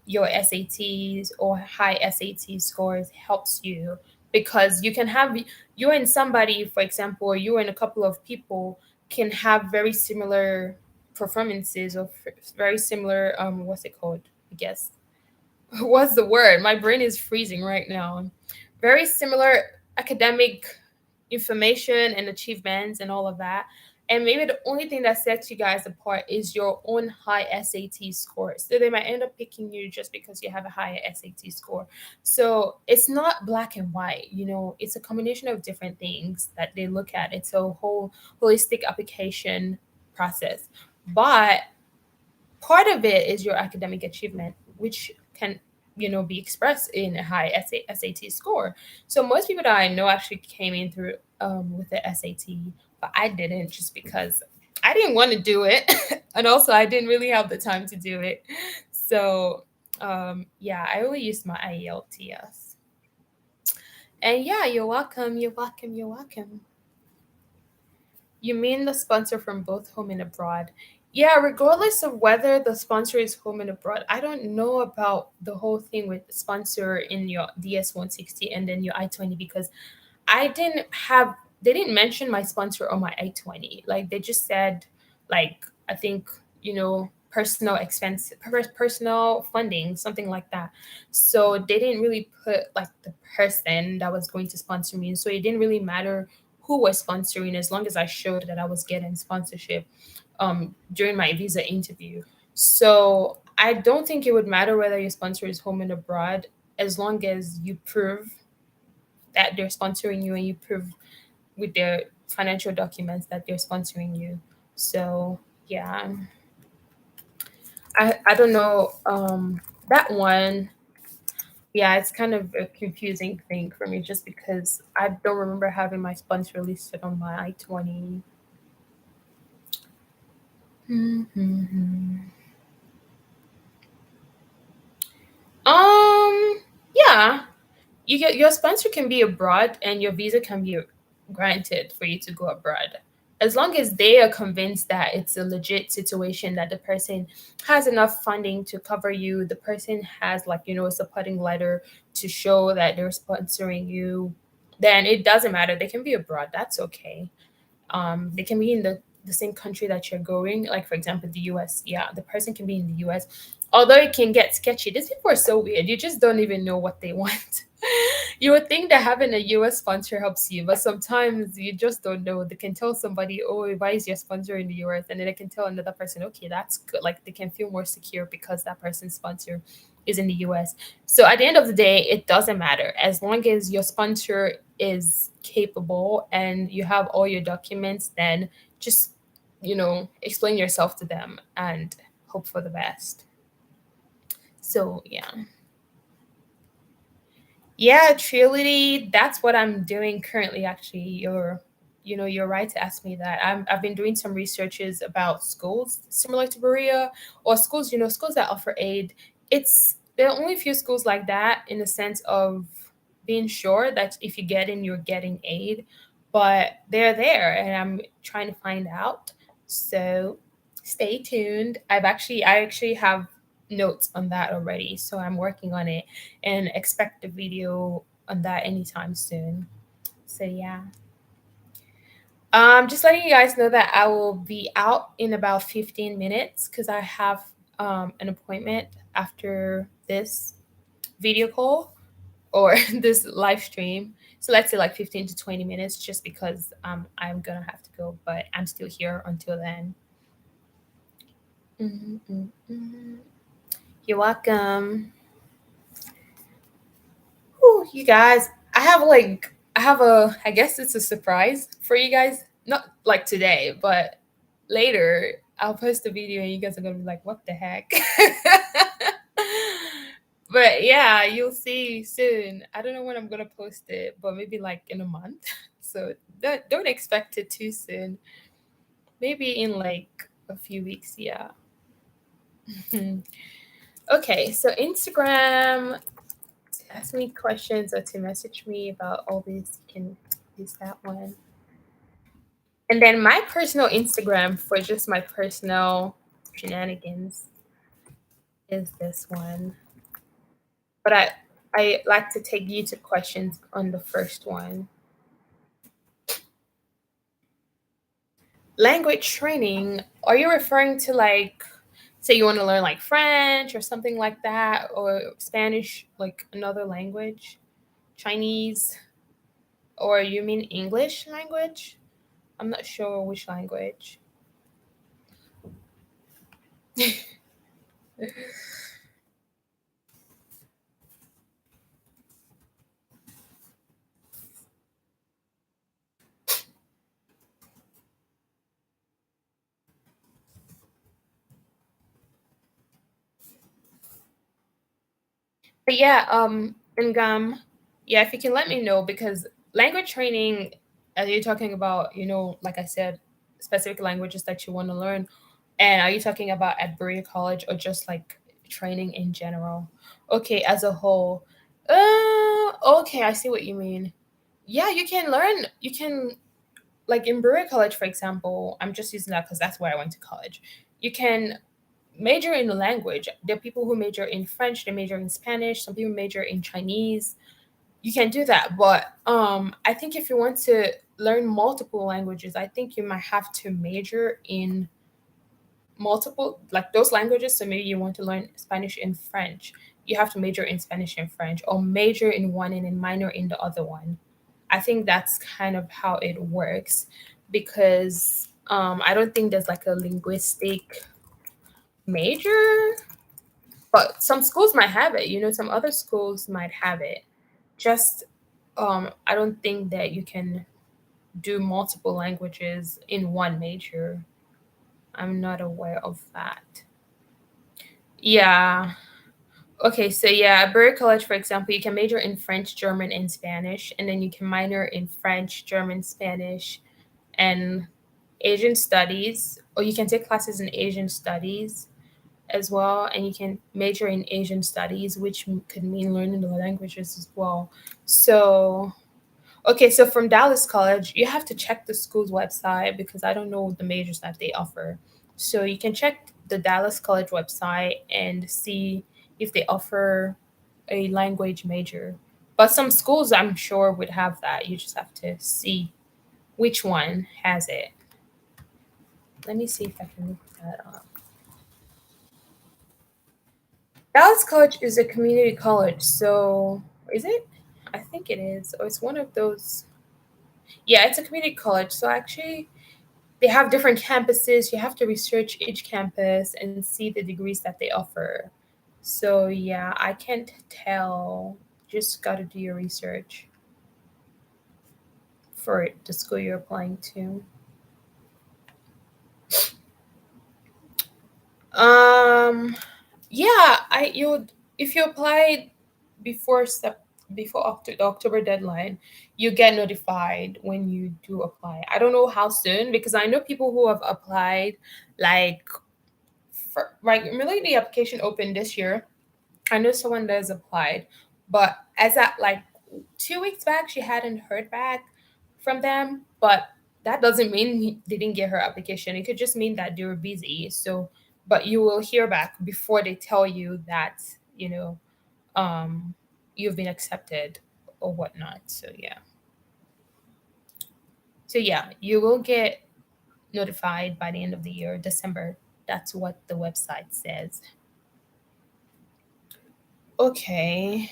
your SATs or high SAT scores helps you because you can have you and somebody, for example, or you and a couple of people can have very similar performances or very similar what's it called? I guess what's the word? My brain is freezing right now. Very similar academic information and achievements and all of that. And maybe the only thing that sets you guys apart is your own high SAT score. So they might end up picking you just because you have a higher SAT score. So it's not black and white, it's a combination of different things that they look at. It's a whole holistic application process. But part of it is your academic achievement, which can be expressed in a high SAT score. So most people that I know actually came in through with the SAT, but I didn't just because I didn't want to do it, and also I didn't really have the time to do it. So yeah, I only used my IELTS. And yeah, you're welcome. You're welcome. You're welcome. You mean the sponsor from both home and abroad? Yeah, regardless of whether the sponsor is home and abroad, I don't know about the whole thing with the sponsor in your DS 160 and then your I-20 because I didn't have, they didn't mention my sponsor on my I-20. Like they just said, like, I think, personal expense, personal funding, something like that. So they didn't really put like the person that was going to sponsor me. So it didn't really matter who was sponsoring as long as I showed that I was getting sponsorship during my visa interview. So I don't think it would matter whether your sponsor is home and abroad as long as you prove that they're sponsoring you and you prove with their financial documents that they're sponsoring you. So yeah, I don't know that one. Yeah, it's kind of a confusing thing for me just because I don't remember having my sponsor listed on my I-20. Mhm. Um, yeah, you get your sponsor can be abroad and your visa can be granted for you to go abroad. As long as they are convinced that it's a legit situation, that the person has enough funding to cover you, the person has like, a supporting letter to show that they're sponsoring you, then it doesn't matter. They can be abroad. That's okay. They can be in the same country that you're going, like for example the US. Yeah, the person can be in the US, although it can get sketchy. These people are so weird, you just don't even know what they want. You would think that having a US sponsor helps you, but sometimes you just don't know. They can tell somebody, oh, why is your sponsor in the US, and then they can tell another person, okay, that's good. Like they can feel more secure because that person's sponsor is in the US. So at the end of the day, it doesn't matter as long as your sponsor is capable and you have all your documents. Then just explain yourself to them and hope for the best. So yeah, truly, that's what I'm doing currently. Actually, you're right to ask me that. I've been doing some researches about schools similar to Berea, or schools, schools that offer aid. There are only a few schools like that in the sense of being sure that if you get in, you're getting aid, but they're there, and I'm trying to find out. So stay tuned. I actually have notes on that already, so I'm working on it and expect a video on that anytime soon. So yeah. Just letting you guys know that I will be out in about 15 minutes because I have an appointment after this video call or this live stream. So let's say like 15 to 20 minutes just because I'm gonna have to go, but I'm still here until then. Mhm. You're welcome. Whew, you guys, I guess it's a surprise for you guys. Not like today, but later I'll post a video and you guys are gonna be like, what the heck? But yeah, you'll see soon. I don't know when I'm gonna post it, but maybe like in a month. So don't expect it too soon. Maybe in like a few weeks, yeah. Okay, so Instagram, to ask me questions or to message me about all these, you can use that one. And then my personal Instagram for just my personal shenanigans is this one. But I like to take YouTube questions on the first one. Language training, are you referring to like, say you want to learn like French or something like that, or Spanish, like another language, Chinese, or you mean English language? I'm not sure which language. But yeah, and yeah, if you can let me know because language training, are you talking about, like I said, specific languages that you want to learn? And are you talking about at Berea College or just like training in general? Okay, as a whole. Okay, I see what you mean. Yeah, you can, like in Berea College, for example, I'm just using that because that's where I went to college. You can major in a language. There are people who major in French, they major in Spanish, some people major in Chinese. You can do that. But I think if you want to learn multiple languages, I think you might have to major in multiple like those languages. So maybe you want to learn Spanish and French. You have to major in Spanish and French, or major in one and then minor in the other one. I think that's kind of how it works because I don't think there's like a linguistic major, but some schools might have it. Some other schools might have it. Just I don't think that you can do multiple languages in one major. I'm not aware of that. Yeah. Okay, so yeah, at Berea College, for example, you can major in French, German, and Spanish, and then you can minor in French, German, Spanish, and Asian studies, or you can take classes in Asian studies as well, and you can major in Asian studies, which could mean learning the languages as well. So, okay, so from Dallas College, you have to check the school's website because I don't know the majors that they offer. So you can check the Dallas College website and see if they offer a language major. But some schools, I'm sure, would have that. You just have to see which one has it. Let me see if I can look that up. Dallas College is a community college, so is it? I think it is, or it's one of those. Yeah, it's a community college. So actually, they have different campuses. You have to research each campus and see the degrees that they offer. So yeah, I can't tell. Just got to do your research for the school you're applying to. Um, yeah, I you if you applied before the October deadline, you get notified when you do apply. I don't know how soon because I know people who have applied like like really the application opened this year. I know someone that has applied, but as at like 2 weeks back, she hadn't heard back from them. But that doesn't mean they didn't get her application. It could just mean that they were busy. So, but you will hear back before they tell you that you know um, you've been accepted or whatnot. So yeah, you will get notified by the end of the year, December. That's what the website says. Okay.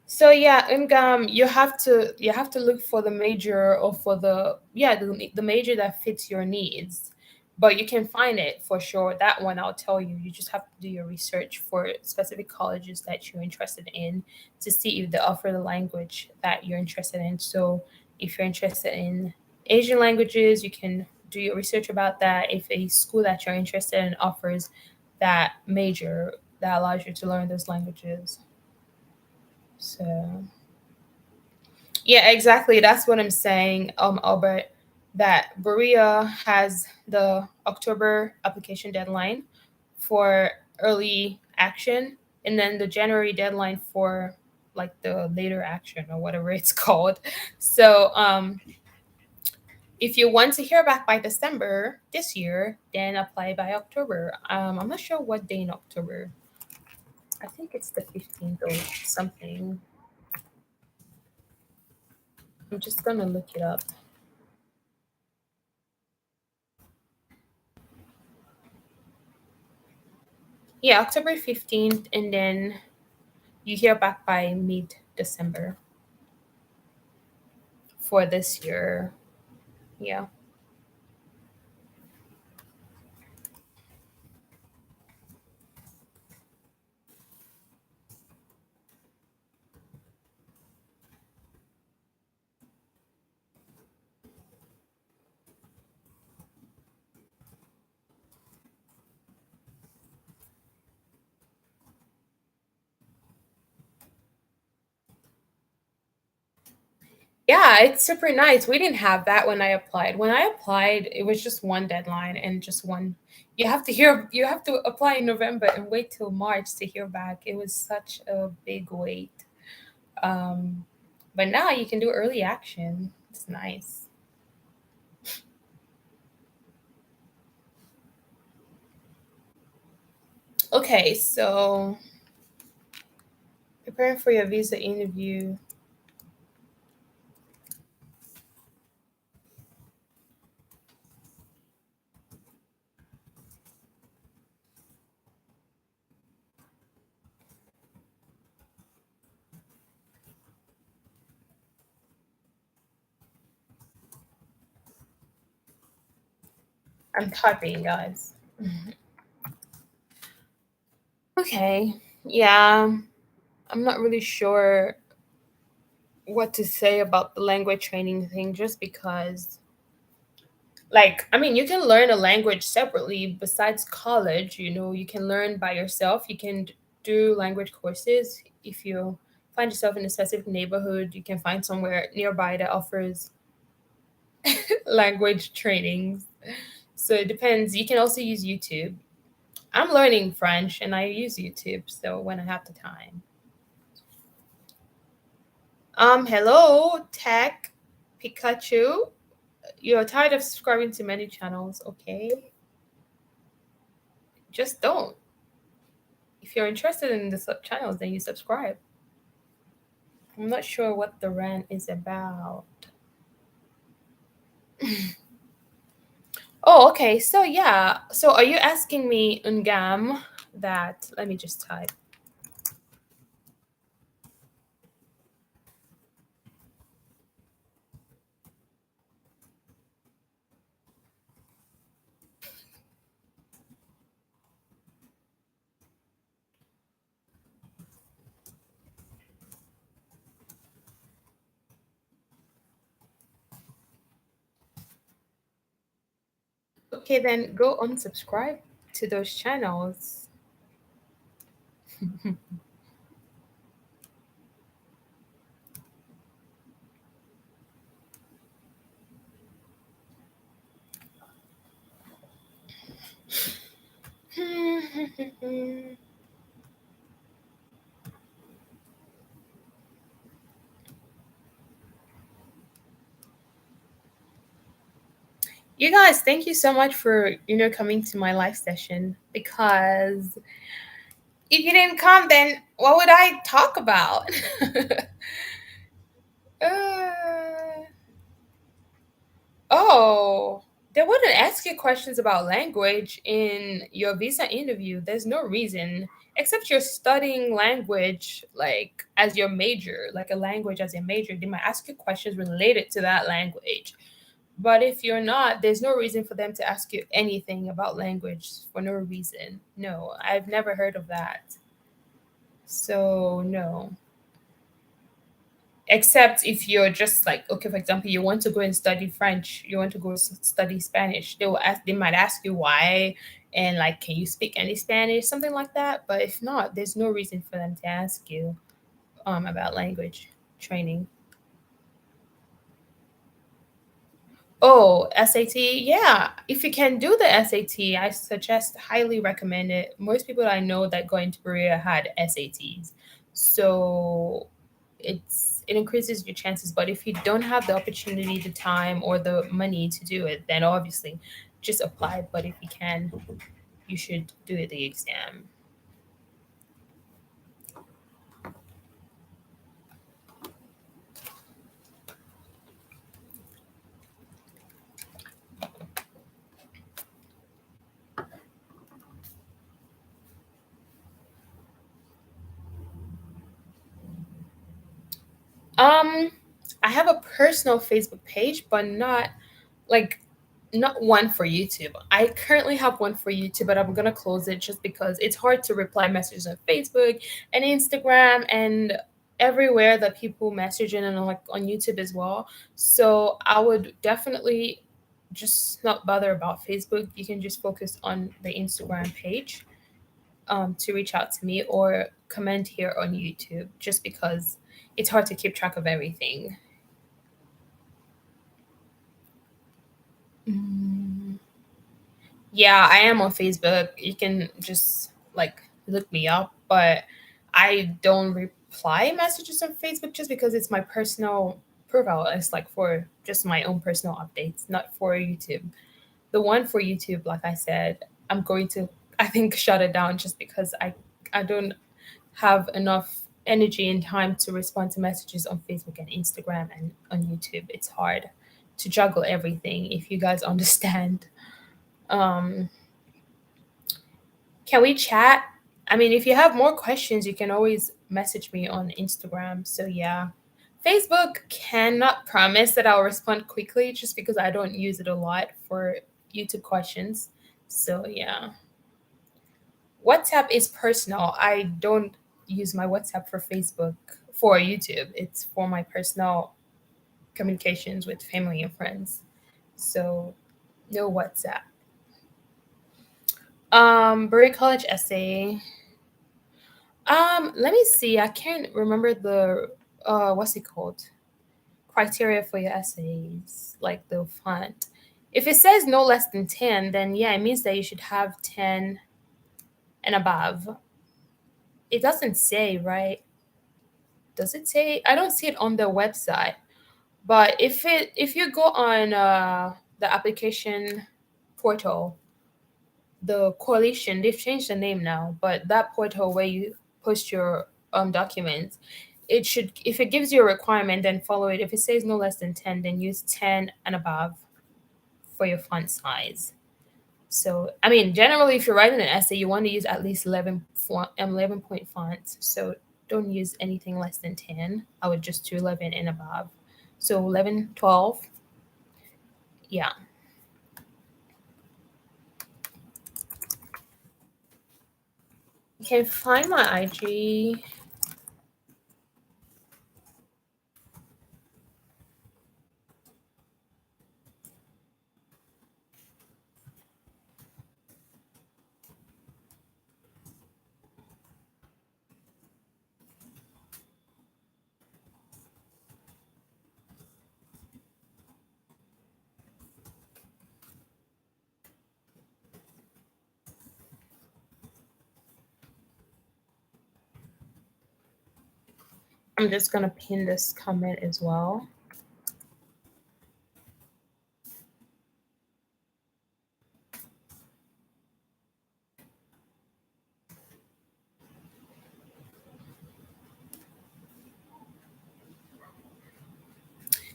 So yeah, and you have to look for the major or for the major that fits your needs. But you can find it for sure. That one I'll tell you. You just have to do your research for specific colleges that you're interested in to see if they offer the language that you're interested in. So if you're interested in Asian languages, you can do your research about that. If a school that you're interested in offers that major that allows you to learn those languages. So yeah, exactly. That's what I'm saying, Albert. That Berea has the October application deadline for early action, and then the January deadline for like the later action or whatever it's called. So if you want to hear back by December this year, then apply by October. I'm not sure what day in October. I think it's the 15th or something. I'm just gonna look it up. Yeah, October 15th, and then you hear back by mid December for this year. Yeah. Yeah, it's super nice. We didn't have that when I applied. When I applied, it was just one deadline and just one. You have to apply in November and wait till March to hear back. It was such a big wait. Um, but now you can do early action. It's nice. Okay, so preparing for your visa interview. I'm typing, guys. Okay. Yeah, I'm not really sure what to say about the language training thing just because like I mean you can learn a language separately besides college, you can learn by yourself. You can do language courses. If you find yourself in a specific neighborhood, you can find somewhere nearby that offers language trainings. So it depends. You can also use YouTube. I'm learning French and I use YouTube, so when I have the time. Hello, Tech Pikachu. You're tired of subscribing to many channels, okay? Just don't. If you're interested in the channels, then you subscribe. I'm not sure what the rant is about. Oh, okay. So yeah. So are you asking me, Ungam, that let me just type. Okay, then go unsubscribe to those channels. You guys, thank you so much for coming to my live session, because if you didn't come, then what would I talk about? uh, oh, they wouldn't ask you questions about language in your visa interview. There's no reason, except you're studying language like as your major, like a language as your major. They might ask you questions related to that language. But if you're not, there's no reason for them to ask you anything about language for no reason. No, I've never heard of that. So, no. Except if you're just like, okay, for example, you want to go and study French, you want to go study Spanish, they might ask you why, and like, can you speak any Spanish, something like that. But if not, there's no reason for them to ask you about language training. Oh, SAT. Yeah. If you can do the SAT, I suggest, highly recommend it. Most people I know that go into Berea had SATs. So it increases your chances. But if you don't have the opportunity, the time, or the money to do it, then obviously just apply. But if you can, you should do the exam. Um, I have a personal Facebook page, but like not one for YouTube. I currently have one for YouTube, but I'm gonna close it just because it's hard to reply messages on Facebook and Instagram and everywhere that people message in, and like on YouTube as well. So I would definitely just not bother about Facebook. You can just focus on the Instagram page to reach out to me, or comment here on YouTube, just because it's hard to keep track of everything. Mm. Yeah, I am on Facebook. You can just like look me up, but I don't reply messages on Facebook just because it's my personal profile. It's like for just my own personal updates, not for YouTube. The one for YouTube, like I said, I'm going to, I think, shut it down just because I don't have enough energy and time to respond to messages on Facebook and Instagram and on YouTube. It's hard to juggle everything, if you guys understand. Um, can we chat? I mean, if you have more questions, you can always message me on Instagram. So, yeah. Facebook cannot promise that I'll respond quickly just because I don't use it a lot for YouTube questions. So, yeah. WhatsApp is personal. I don't use my WhatsApp for Facebook, for YouTube. It's for my personal communications with family and friends. So, no WhatsApp. Berea College essay. Let me see. I can't remember the what's it called? Criteria for your essays, like the font. If it says no less than 10, then yeah, it means that you should have 10 and above. It doesn't say, right? Does it say? I don't see it on their website. But if you go on the application portal, the coalition, they've changed the name now, but that portal where you post your documents, it should, if it gives you a requirement, then follow it. If it says no less than 10, then use 10 and above for your font size. So, I mean, generally, if you're writing an essay, you want to use at least 11 point fonts. So don't use anything less than 10. I would just do 11 and above. So 11, 12, yeah. You can find my IG. I'm just gonna pin this comment as well.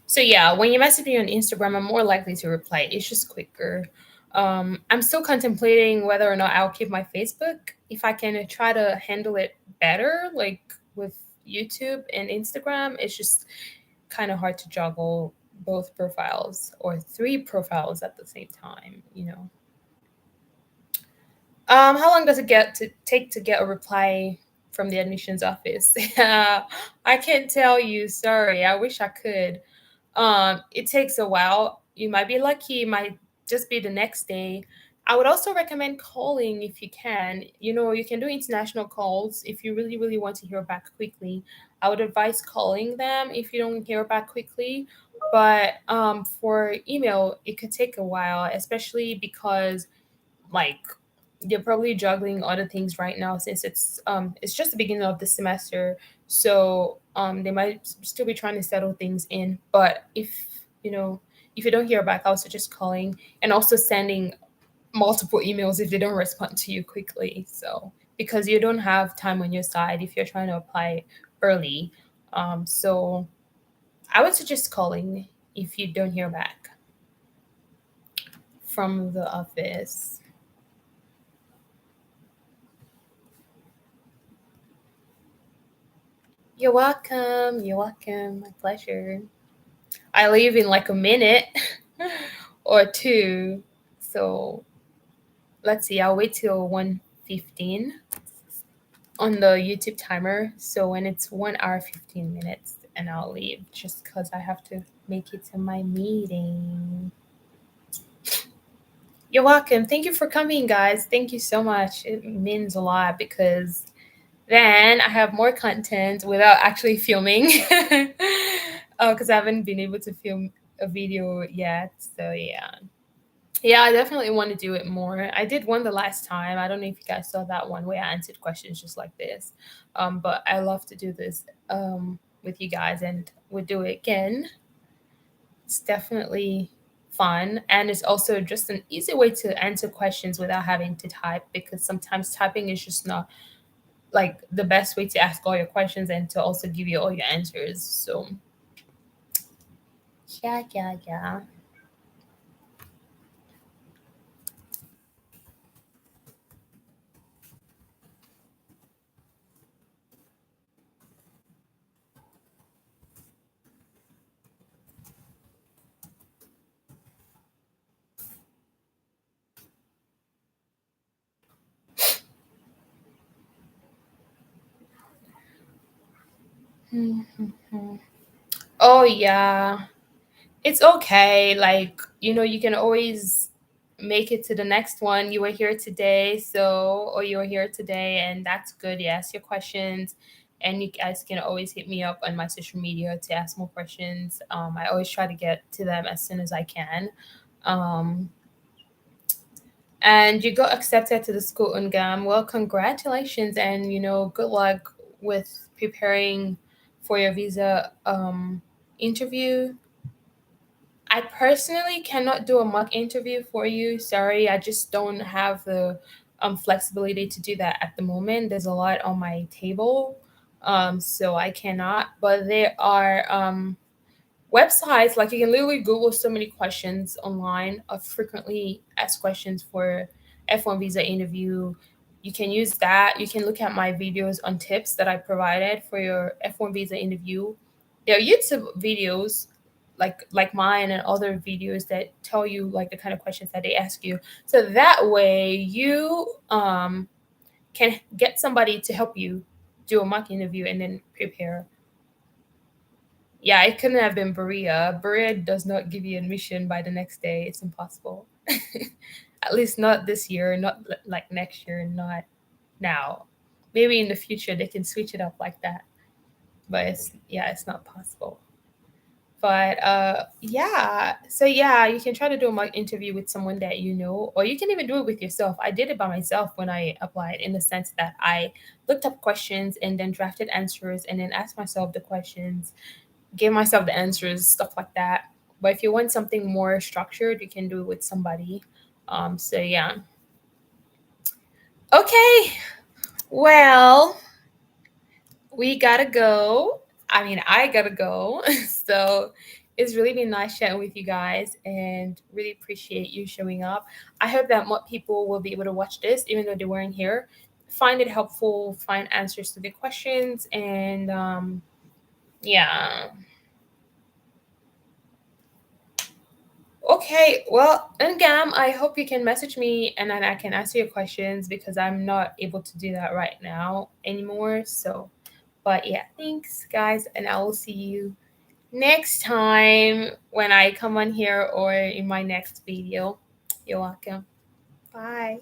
So yeah, when you message me on Instagram, I'm more likely to reply. It's just quicker. I'm still contemplating whether or not I'll keep my Facebook. If I can try to handle it better, like with YouTube and Instagram, it's just kind of hard to juggle both profiles or three profiles at the same time, you know. How long does it get to take to get a reply from the admissions office? I can't tell you. Sorry. I wish I could. It takes a while. You might be lucky. It might just be the next day. I would also recommend calling if you can. You know, you can do international calls if you really, really want to hear back quickly. I would advise calling them if you don't hear back quickly. But for email, it could take a while, especially because like they're probably juggling other things right now since it's just the beginning of the semester. So they might still be trying to settle things in. But you know if you don't hear back, I would suggest calling and also sending multiple emails if they don't respond to you quickly. So because you don't have time on your side if you're trying to apply early. So I would suggest calling if you don't hear back from the office. You're welcome. You're welcome. My pleasure. I leave in like a minute or two. So let's see, I'll wait till 1:15 on the YouTube timer. So when it's 1 hour 15 minutes, and I'll leave just because I have to make it to my meeting. You're welcome. Thank you for coming, guys. Thank you so much. It means a lot because then I have more content without actually filming. Oh, because I haven't been able to film a video yet. So yeah. Yeah, I definitely want to do it more. I did one the last time. I don't know if you guys saw that one where I answered questions just like this. But I love to do this with you guys and we'll do it again. It's definitely fun. And it's also just an easy way to answer questions without having to type because sometimes typing is just not like the best way to ask all your questions and to also give you all your answers. So yeah, yeah, yeah. Mhm. Oh yeah. It's okay. Like, you know, you can always make it to the next one. You were here today, or you were here today, and that's good. You ask your questions, and you guys can always hit me up on my social media to ask more questions. I always try to get to them as soon as I can. Um, and you got accepted to the school Ungam. Well, congratulations, and good luck with preparing for your visa interview. I personally cannot do a mock interview for you. Sorry, I just don't have the flexibility to do that at the moment. There's a lot on my table, so I cannot. But there are websites, like you can literally Google so many questions online of frequently asked questions for F1 visa interview. You can use that. You can look at my videos on tips that I provided for your F1 visa interview. There are YouTube videos like mine and other videos that tell you like the kind of questions that they ask you. So that way you can get somebody to help you do a mock interview and then prepare. Yeah, it couldn't have been Berea. Berea does not give you admission by the next day. It's impossible. At least not this year, not like next year, not now. Maybe in the future they can switch it up like that. But it's not possible. But yeah. So yeah, you can try to do a mock interview with someone that you know, or you can even do it with yourself. I did it by myself when I applied, in the sense that I looked up questions and then drafted answers and then asked myself the questions, give myself the answers, stuff like that. But if you want something more structured, you can do it with somebody. So yeah. Okay. Well, we gotta go. I mean, I gotta go. So it's really been nice chatting with you guys and really appreciate you showing up. I hope that more people will be able to watch this, even though they weren't here. Find it helpful, find answers to the questions, and yeah. Okay, well, Ngam, I hope you can message me and then I can answer your questions because I'm not able to do that right now anymore. So, but yeah, thanks, guys, and I will see you next time when I come on here or in my next video. You're welcome. Bye.